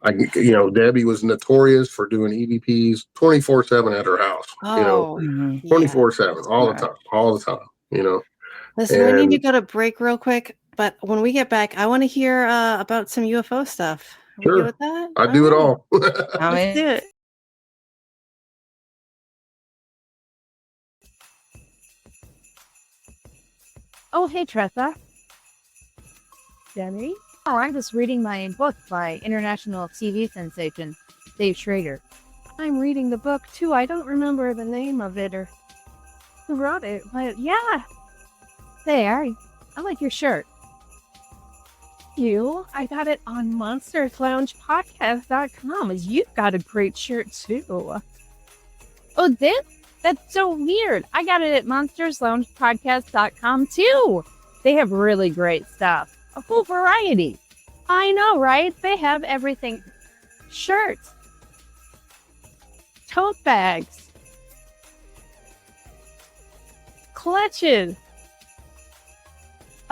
Debbie was notorious for doing EVPs 24/7 at her house. Oh, Mhm. 24/7, all the time. Listen, we need to And go to break real quick, but when we get back, I want to hear about some UFO stuff. Are we good sure, with that? I do it right. all. Let's do it. Oh, hey, Tressa. Jeni? Oh, I'm just reading my book by international TV sensation, Dave Schrader. I'm reading the book, too. I don't remember the name of it or who wrote it, but yeah. There. I like your shirt. You? I got it on monstersloungepodcast.com. You've got a great shirt, too. Oh, this? That's so weird. I got it at monstersloungepodcast.com, too. They have really great stuff. A full variety. I know, right? They have everything. Shirts. Tote bags. Clutches.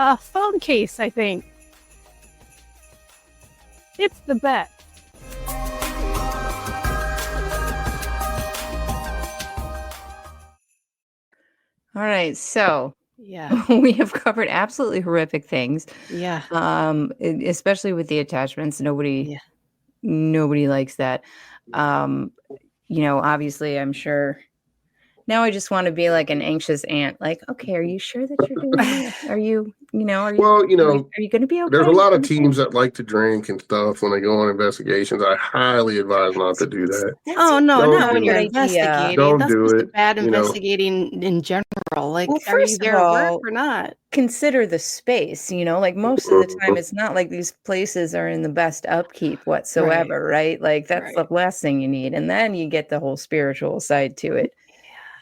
A phone case, I think. It's the best. All right. So Yeah. we have covered absolutely horrific things. Yeah. Especially with the attachments. Nobody likes that. Obviously, I'm sure. Now I just want to be like an anxious aunt. Like, okay, are you sure that you're doing this? Are you, are you, Well, are you going to be okay? there's a lot of teams that like to drink and stuff when they go on investigations. I highly advise not to do that. Oh, no, Don't not do when you're it. investigating. Don't That's do just it, a bad you know. investigating in general. Like, Well, are you first of there at work all, or not? consider the space, like most of the time, it's not like these places are in the best upkeep whatsoever, right? Like that's the last thing you need. And then you get the whole spiritual side to it.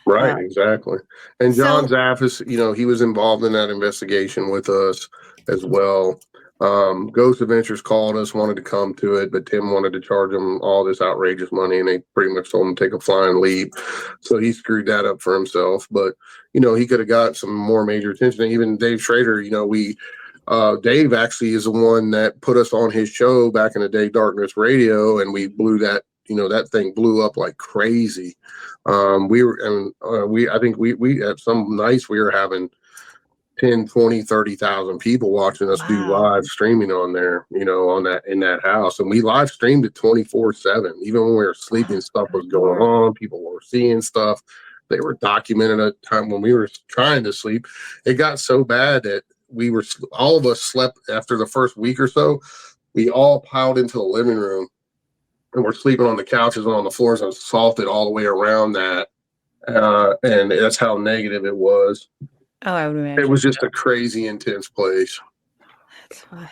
Right, exactly. And John So- Zaffis, he was involved in that investigation with us as well. Ghost Adventures called us, wanted to come to it, but Tim wanted to charge him all this outrageous money, and they pretty much told him to take a flying leap. So he screwed that up for himself. But he could have got some more major attention. And even Dave Schrader, Dave actually is the one that put us on his show back in the day, Darkness Radio, and we blew that. That thing blew up like crazy. I think we at some nights we were having 10, 20, 30,000 people watching us do live streaming on there, in that house. And we live streamed it 24/7. Even when we were sleeping, stuff was going on. People were seeing stuff. They were documenting a time when we were trying to sleep. It got so bad that all of us slept after the first week or so. We all piled into the living room. And we're sleeping on the couches and on the floors and salted all the way around that. And that's how negative it was. Oh, I would imagine. It was just a crazy, intense place. That's why.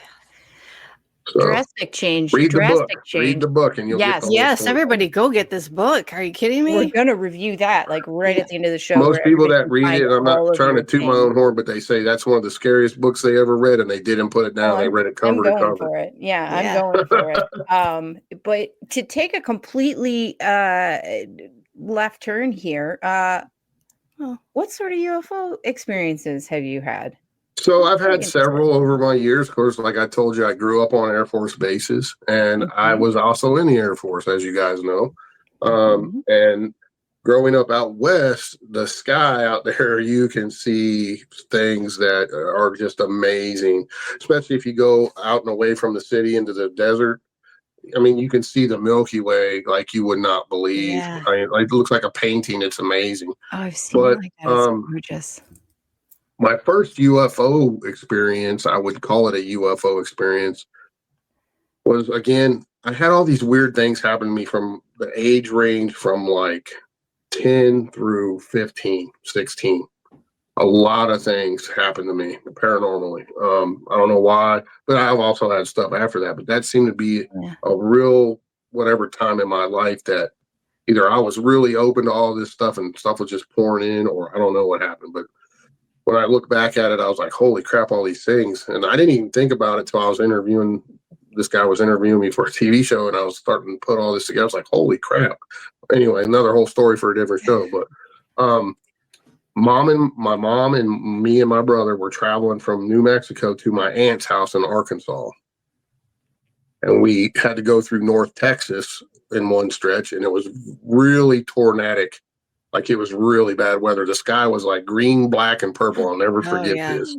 So, drastic change. Read the book and you'll get the whole story. Everybody go get this book. Are you kidding me? We're going to review that like right at the end of the show. Most people that read it, I'm not trying to toot my own horn, but they say that's one of the scariest books they ever read, and they didn't put it down. They read it cover to cover. For it. Yeah, I'm going for it. But to take a completely left turn here, what sort of UFO experiences have you had? So I've had several over my years. Of course, like I told you, I grew up on Air Force bases, and I was also in the Air Force, as you guys know. And growing up out west, the sky out there, you can see things that are just amazing, especially if you go out and away from the city into the desert. I mean, you can see the Milky Way like you would not believe. It looks like a painting. It's amazing. Oh, I've seen it like that. It's gorgeous. My first UFO experience, I would call it a UFO experience, was, again, I had all these weird things happen to me from the age range from like 10 through 15, 16. A lot of things happened to me paranormally. I don't know why, but I've also had stuff after that. But that seemed to be a real whatever time in my life that either I was really open to all this stuff and stuff was just pouring in, or I don't know what happened. But when I look back at it, I was like, holy crap, all these things. And I didn't even think about it till I was interviewing. This guy was interviewing me for a TV show, and I was starting to put all this together. I was like, holy crap. Anyway, another whole story for a different show. But my mom and me and my brother were traveling from New Mexico to my aunt's house in Arkansas. And we had to go through North Texas in one stretch, and it was really tornadic. Like, it was really bad weather. The sky was like green, black, and purple. I'll never forget this.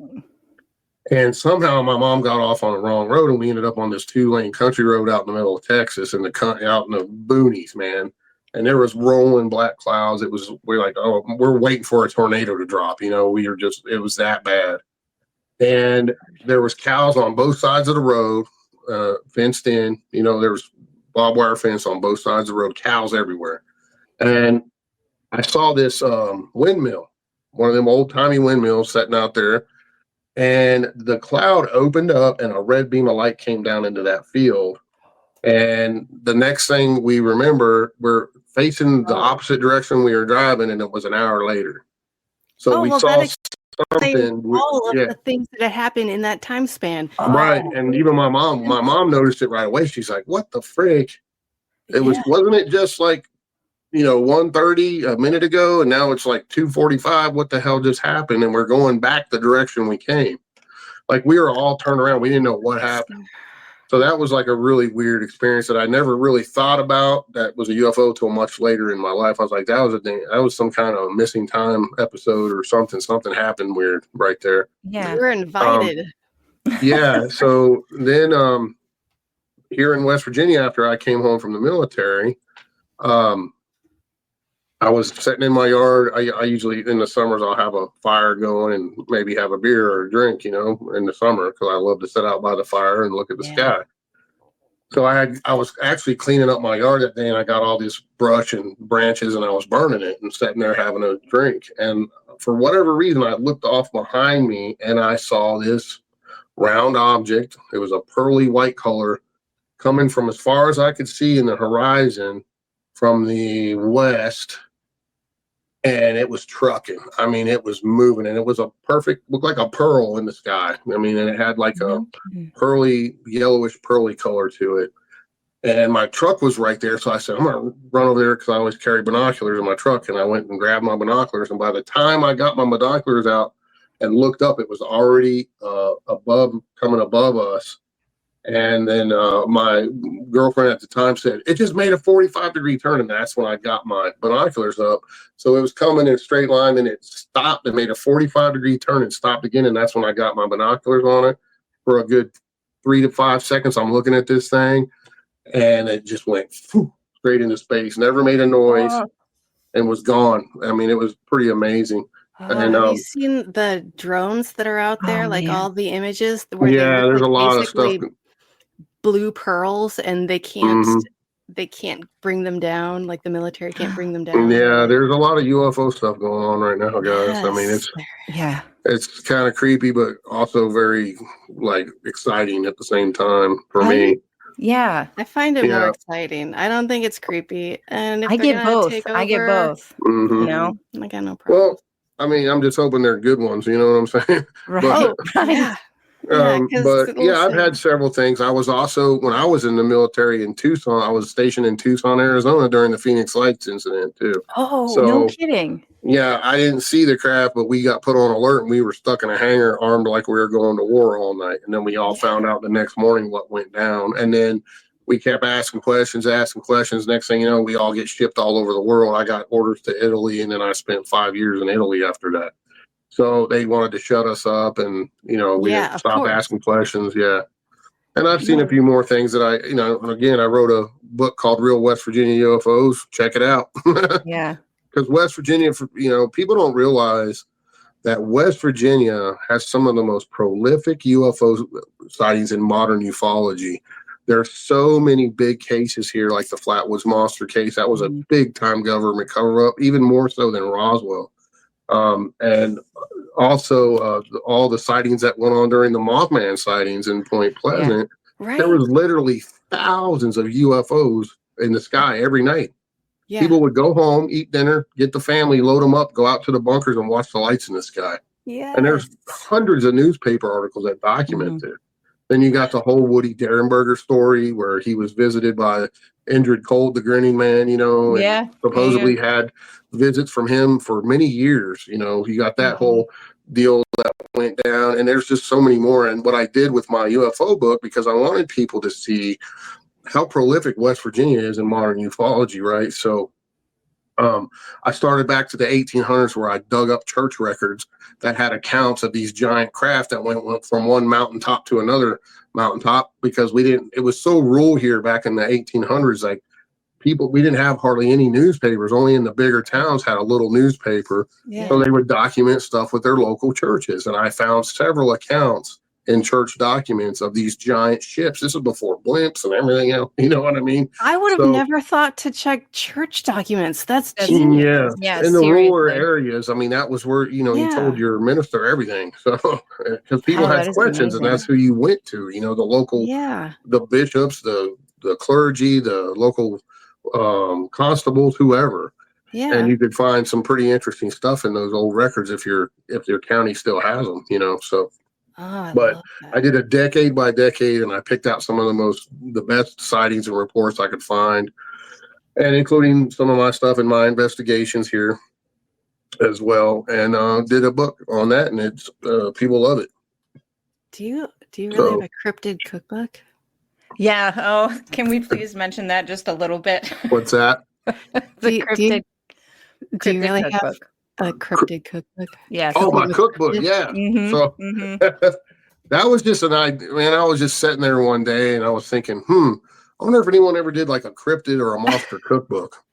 And somehow my mom got off on the wrong road, and we ended up on this 2-lane country road out in the middle of Texas, out in the boonies, man. And there was rolling black clouds. We're like, oh, we're waiting for a tornado to drop. You know, it was that bad. And there was cows on both sides of the road, fenced in. You know, there was barbed wire fence on both sides of the road, cows everywhere. And I saw this windmill, one of them old timey windmills sitting out there. And the cloud opened up and a red beam of light came down into that field. And the next thing we remember, we're facing the opposite direction we were driving, and it was an hour later. So we saw something. All of the things that had happened in that time span. Right. And even my mom noticed it right away. She's like, what the frick? Wasn't it just like, 1:30 a minute ago, and now it's like 2:45. What the hell just happened? And we're going back the direction we came. Like, we were all turned around. We didn't know what happened. So that was like a really weird experience that I never really thought about. That was a UFO till much later in my life. I was like, that was a thing. That was some kind of missing time episode or something. Something happened weird right there. Yeah, you were invited. Yeah. So then, here in West Virginia, after I came home from the military, I was sitting in my yard. I usually, in the summers, I'll have a fire going and maybe have a beer or a drink, in the summer, because I love to sit out by the fire and look at the sky. So I was actually cleaning up my yard that day, and I got all this brush and branches, and I was burning it and sitting there having a drink. And for whatever reason, I looked off behind me, and I saw this round object. It was a pearly white color coming from as far as I could see in the horizon from the west. And it was trucking. I mean, it was moving, and it was looked like a pearl in the sky. I mean, and it had like a yellowish pearly color to it. And my truck was right there. So I said, I'm going to run over there, because I always carry binoculars in my truck. And I went and grabbed my binoculars. And by the time I got my binoculars out and looked up, it was already coming above us. And then my girlfriend at the time said, it just made a 45-degree turn. And that's when I got my binoculars up. So it was coming in a straight line, and it stopped and made a 45-degree turn and stopped again. And that's when I got my binoculars on it for a good 3 to 5 seconds. I'm looking at this thing, and it just went straight into space, never made a noise, and was gone. I mean, it was pretty amazing. And, have you seen the drones that are out there? All the images where there's a lot of stuff. Blue pearls, and they can't bring them down. Like, the military can't bring them down. Yeah, there's a lot of UFO stuff going on right now, guys. Yes. I mean, it's kind of creepy, but also very exciting at the same time for me. Yeah, I find it more exciting. I don't think it's creepy. And if I get both. I get both. Mm-hmm. I got no problem. Well, I mean, I'm just hoping they're good ones. You know what I'm saying? Right. Yeah. I've had several things. I was also, when I was in the military in Tucson, I was stationed in Tucson, Arizona during the Phoenix Lights incident too. Oh, so, no kidding. Yeah, I didn't see the craft, but we got put on alert, and we were stuck in a hangar armed like we were going to war all night. And then we all found out the next morning what went down. And then we kept asking questions. Next thing you know, we all get shipped all over the world. I got orders to Italy, and then I spent 5 years in Italy after that. So they wanted to shut us up, and, we had to stop asking questions. Yeah. And I've seen a few more things that I wrote a book called Real West Virginia UFOs. Check it out. Yeah. Because West Virginia, people don't realize that West Virginia has some of the most prolific UFO sightings in modern ufology. There's so many big cases here, like the Flatwoods Monster case. That was a big time government cover up, even more so than Roswell. And also all the sightings that went on during the Mothman sightings in Point Pleasant. Right. There was literally thousands of UFOs in the sky every night. Yeah. People would go home, eat dinner, get the family, load them up, go out to the bunkers and watch the lights in the sky. Yeah. And there's hundreds of newspaper articles that document it. Then you got the whole Woody Derenberger story where he was visited by Indrid Cold, the grinning man, and supposedly had visits from him for many years. He got that whole deal that went down, and there's just so many more. And what I did with my UFO book, because I wanted people to see how prolific West Virginia is in modern ufology, right? So I started back to the 1800s where I dug up church records that had accounts of these giant craft that went from one mountaintop to another mountaintop, because it was so rural here back in the 1800s. Like we didn't have hardly any newspapers. Only in the bigger towns had a little newspaper. Yeah. So they would document stuff with their local churches. And I found several accounts in church documents of these giant ships. This is before blimps and everything else. You know what I mean? I would have never thought to check church documents. That's genius. Yeah, in the rural seriously. areas. I mean, that was where, you told your minister everything. So, because people that had is questions amazing. and that's who you went to, the local, the bishops, the clergy, the local constables, whoever. Yeah. And you could find some pretty interesting stuff in those old records if your county still has them, so. But I did a decade by decade, and I picked out some of the best sightings and reports I could find, and including some of my stuff in my investigations here as well, and did a book on that, and it's people love it. Do you really have a cryptid cookbook? Yeah. Oh, can we please mention that just a little bit? What's that? Do you really have a cryptid cookbook? Yes. Oh, my cookbook. Yeah. So that was just an idea. Man, I was just sitting there one day and I was thinking, I wonder if anyone ever did like a cryptid or a monster cookbook.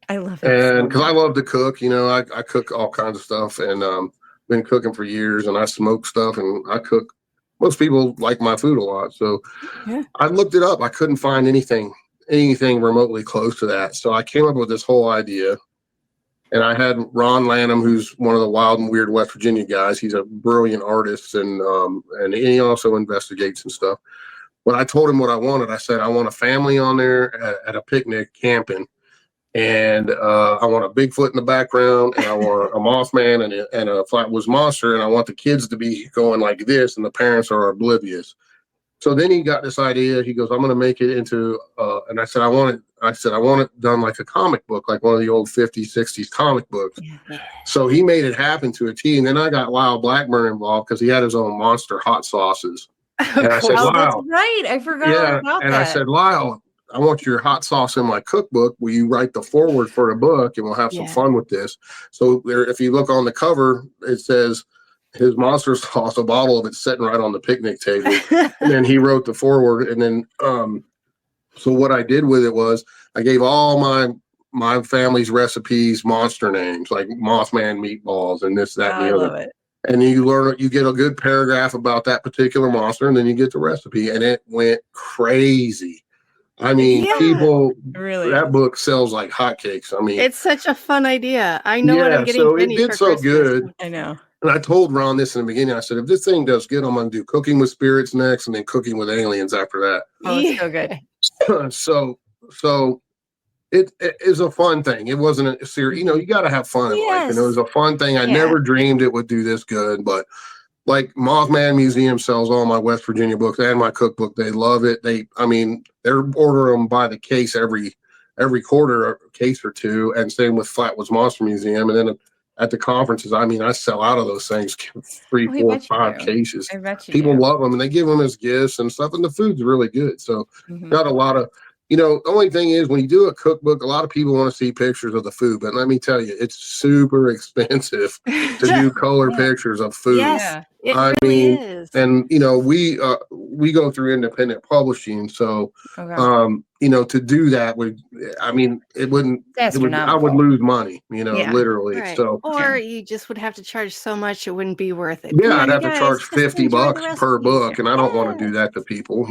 I love it. And because I love to cook, I cook all kinds of stuff, and been cooking for years, and I smoke stuff and I cook. Most people like my food a lot. So I looked it up. I couldn't find anything remotely close to that. So I came up with this whole idea. And I had Ron Lanham, who's one of the wild and weird West Virginia guys. He's a brilliant artist, and he also investigates and stuff. But I told him what I wanted. I said, I want a family on there at a picnic camping, and I want a Bigfoot in the background, and I want a Mothman and a Flatwoods Monster, and I want the kids to be going like this, and the parents are oblivious. So then he got this idea. He goes, I'm going to make it into, and I said, I want it done like a comic book, like one of the old 50s, 60s comic books. Yeah. So he made it happen to a T. And then I got Lyle Blackburn involved because he had his own monster hot sauces. And I said, Lyle, that's right. I forgot about that. And I said, Lyle, I want your hot sauce in my cookbook. Will you write the foreword for the book, and we'll have some fun with this? So there, if you look on the cover, it says, his monster sauce, a bottle of it sitting right on the picnic table. And then he wrote the foreword. And then, so what I did with it was I gave all my family's recipes monster names, like Mothman meatballs and this, that, and the other. Love it. And you get a good paragraph about that particular monster, and then you get the recipe, and it went crazy. I mean, people, really, that book sells like hotcakes. I mean, it's such a fun idea. I know what I'm getting. So Jenny it did for so Christmas. good. I know. And I told Ron this in the beginning. I said, if this thing does good, I'm going to do Cooking with Spirits next, and then Cooking with Aliens after that. Oh, it's so good. So it is a fun thing. It wasn't a serious, you got to have fun in life. And it was a fun thing. I never dreamed it would do this good, but like Mothman Museum sells all my West Virginia books and my cookbook. They love it. They're ordering them by the case every quarter, a case or two. And same with Flatwoods Monster Museum. And then at the conferences, I sell out of those things, 3, 4, 5 cases. I bet you People do. love them, and they give them as gifts and stuff. And the food's really good. So got a lot of, the only thing is when you do a cookbook, a lot of people want to see pictures of the food. But let me tell you, it's super expensive to do color pictures of food. Yes, it really is. And we go through independent publishing, so to do that I would lose money, literally. Right. So or you just would have to charge so much it wouldn't be worth it. Yeah, I'd have to charge $50 per book, and I don't want to do that to people,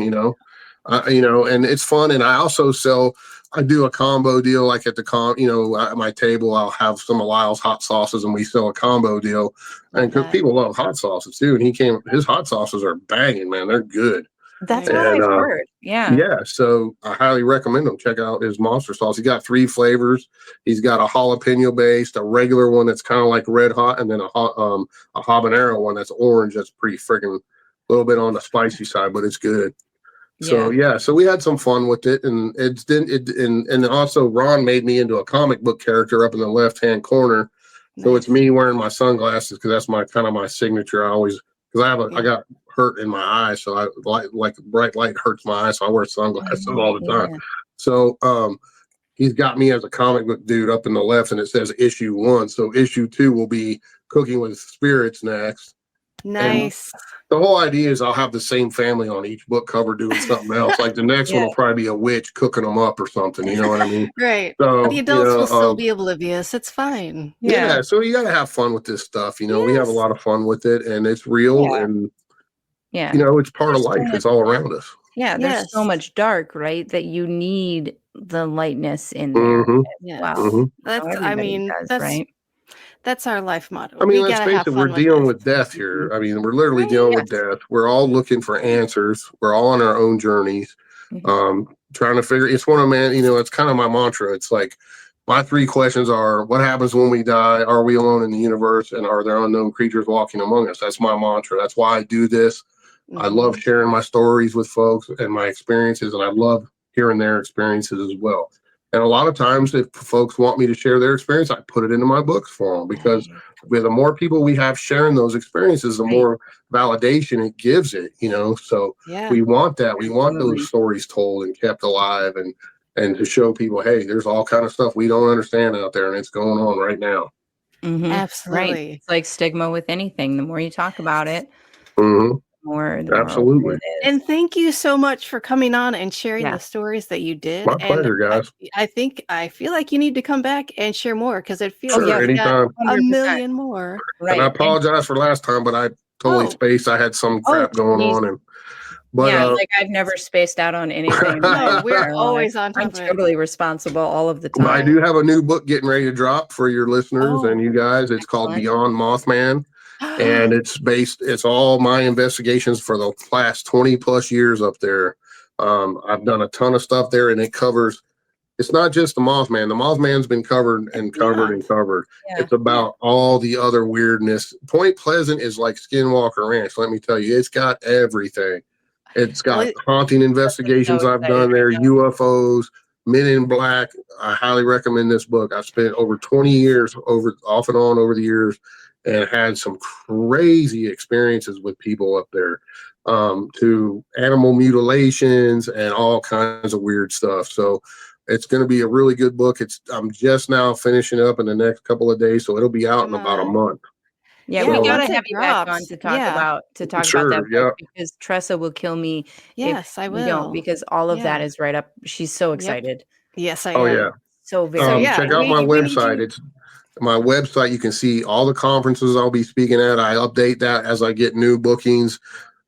And it's fun. And I also I do a combo deal, like at at my table, I'll have some of Lyle's hot sauces and we sell a combo deal. And because people love hot sauces too. And his hot sauces are banging, man. They're good. That's what I've heard. Yeah. Yeah. So I highly recommend them. Check out his monster sauce. He got 3 flavors. He's got a jalapeno based, a regular one that's kind of like red hot, and then a habanero one that's orange. That's pretty freaking a little bit on the spicy side, but it's good. So so we had some fun with it, and and also Ron made me into a comic book character up in the left-hand corner. Nice. So it's me wearing my sunglasses because that's my signature. I got hurt in my eye, so I like bright light hurts my eyes, so I wear sunglasses all the time. So he's got me as a comic book dude up in the left, and it says issue 1. So issue 2 will be Cooking with Spirits next. Nice. And the whole idea is I'll have the same family on each book cover doing something else. Like the next one will probably be a witch cooking them up or something. You know what I mean? Right. So the adults will still be oblivious. It's fine. Yeah. So you got to have fun with this stuff. We have a lot of fun with it, and it's real, and it's part of life. It's all around us. Yeah. There's so much dark, right? That you need the lightness in there. Wow. That's right. That's our life motto. I mean, let's face it, we're dealing with death here. I mean, we're literally dealing with death. We're all looking for answers. We're all on our own journeys, trying to figure. It's it's kind of my mantra. It's like my 3 questions are: what happens when we die? Are we alone in the universe? And are there unknown creatures walking among us? That's my mantra. That's why I do this. I love sharing my stories with folks and my experiences, and I love hearing their experiences as well. And a lot of times, if folks want me to share their experience, I put it into my books for them, because the more people we have sharing those experiences, the more validation it gives it, So we want that. We want those stories told and kept alive, and to show people, hey, there's all kind of stuff we don't understand out there, and it's going on right now. Absolutely. Right. It's like stigma with anything. The more you talk about it, the more absolutely. And thank you so much for coming on and sharing the stories that you did. My pleasure, guys. I feel like you need to come back and share more, because it feels like you got a million more. Right. And I apologize for last time, but I totally spaced. I had some crap going on, like I've never spaced out on anything. No, we're always on top of it. I'm totally responsible all of the time. I do have a new book getting ready to drop for your listeners and you guys. It's called Beyond Mothman. And it's all my investigations for the last 20 plus years up there. I've done a ton of stuff there, and it covers, it's not just the Mothman. The Mothman's been covered and covered and covered. Yeah. It's about all the other weirdness. Point Pleasant is like Skinwalker Ranch. Let me tell you, it's got everything. It's got haunting investigations I've done there, UFOs, Men in Black. I highly recommend this book. I've spent over 20 years off and on over the years, and had some crazy experiences with people up there, to animal mutilations and all kinds of weird stuff. So it's going to be a really good book. I'm just now finishing up in the next couple of days, so it'll be out in about a month. Yeah, we gotta have you back on to talk about that book, because Tressa will kill me. Yes, I will. We don't, because all of that is right up. She's so excited. Yes, I am. Oh yeah. So very. Check out my website. It's my website. You can see all the conferences I'll be speaking at. I update that as I get new bookings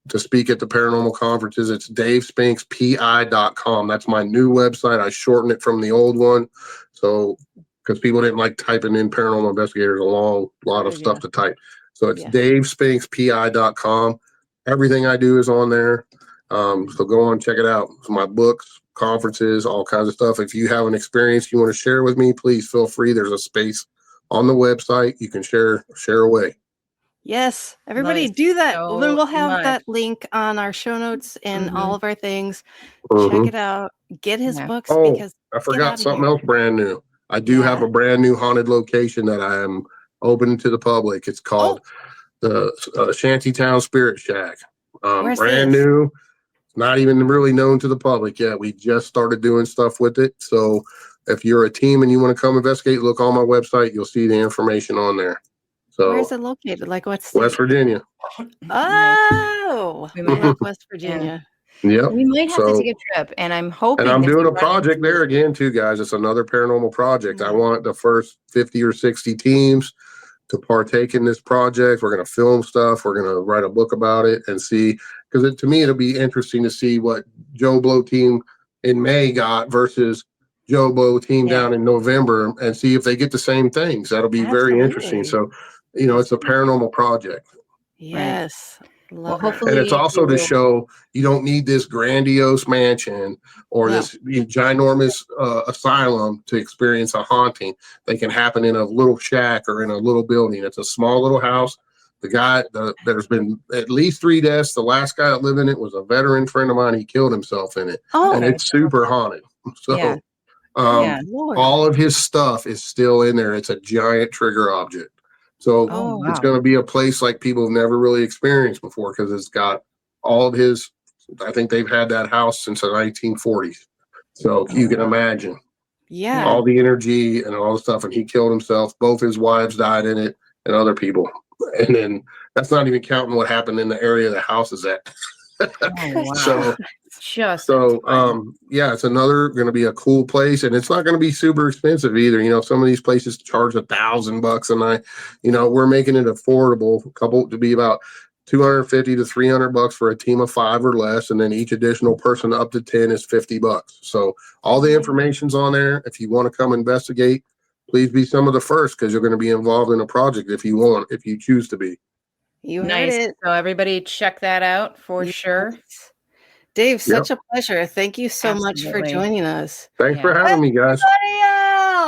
to speak at the paranormal conferences. It's DaveSpinksPI.com. That's my new website. I shortened it from the old one, so because people didn't like typing in paranormal investigators, a lot of stuff to type. So it's DaveSpinksPI.com. Everything I do is on there. So go on, check it out. So my books, conferences, all kinds of stuff. If you have an experience you want to share with me, please feel free. There's a space on the website. You can share away. Yes, everybody do that. Then we'll have that link on our show notes and all of our things. Check it out. Get his books, because I forgot something else brand new. I do have a brand new haunted location that I am opening to the public. It's called the Shantytown Spirit Shack. Brand new. It's not even really known to the public yet. We just started doing stuff with it. So if you're a team and you want to come investigate, look on my website. You'll see the information on there. So where is it located? Like what's West Virginia? Oh, we might have West Virginia. Yeah. We might have to take a trip, and I'm hoping. And I'm doing a project there again too, guys. It's another paranormal project. I want the first 50 or 60 teams to partake in this project. We're going to film stuff. We're going to write a book about it and see, because to me it'll be interesting to see what Joe Blow team in May got versus Joe Blow team Yeah. down in November, and see if they get the same things. That'll be very interesting. Absolutely. So, it's a paranormal project. Yes. Well, Love it. hopefully And it's also we to will- show you don't need this grandiose mansion or No. this ginormous asylum to experience a haunting. They can happen in a little shack or in a little building. It's a small little house. There's been at least 3 deaths. The last guy that lived in it was a veteran friend of mine. He killed himself in it, and Oh, it's super haunted. So, Yeah. um, Lord. all of his stuff is still in there. It's a giant trigger object. So Oh, it's wow. going to be a place like people have never really experienced before, because it's got all of his. I think they've had that house since the 1940s. So you can imagine yeah. all the energy and all the stuff. And he killed himself. Both his wives died in it, and other people. And then that's not even counting what happened in the area the house is at. Oh, wow. So Just yeah, it's another going to be a cool place, and it's not going to be super expensive either. Some of these places charge $1,000 a night. We're making it affordable, couple to be about $250 to $300 for a team of 5 or less, and then each additional person up to 10 is $50. So all the information's on there. If you want to come investigate, please be some of the first, because you're going to be involved in a project if you choose to be. You heard nice. it. So everybody check that out for Yes. sure. Dave, such a pleasure. Thank you so much for Absolutely. joining us. Thanks for Yeah. having me, guys. Everybody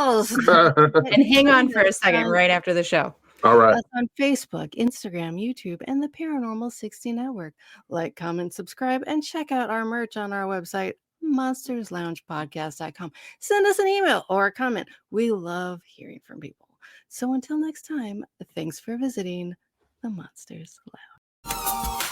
else. And hang on for a second right after the show. All right. Us on Facebook, Instagram, YouTube, and the Paranormal 60 Network. Like, comment, subscribe, and check out our merch on our website, monstersloungepodcast.com. Send us an email or a comment. We love hearing from people. So until next time, thanks for visiting the Monsters Lounge.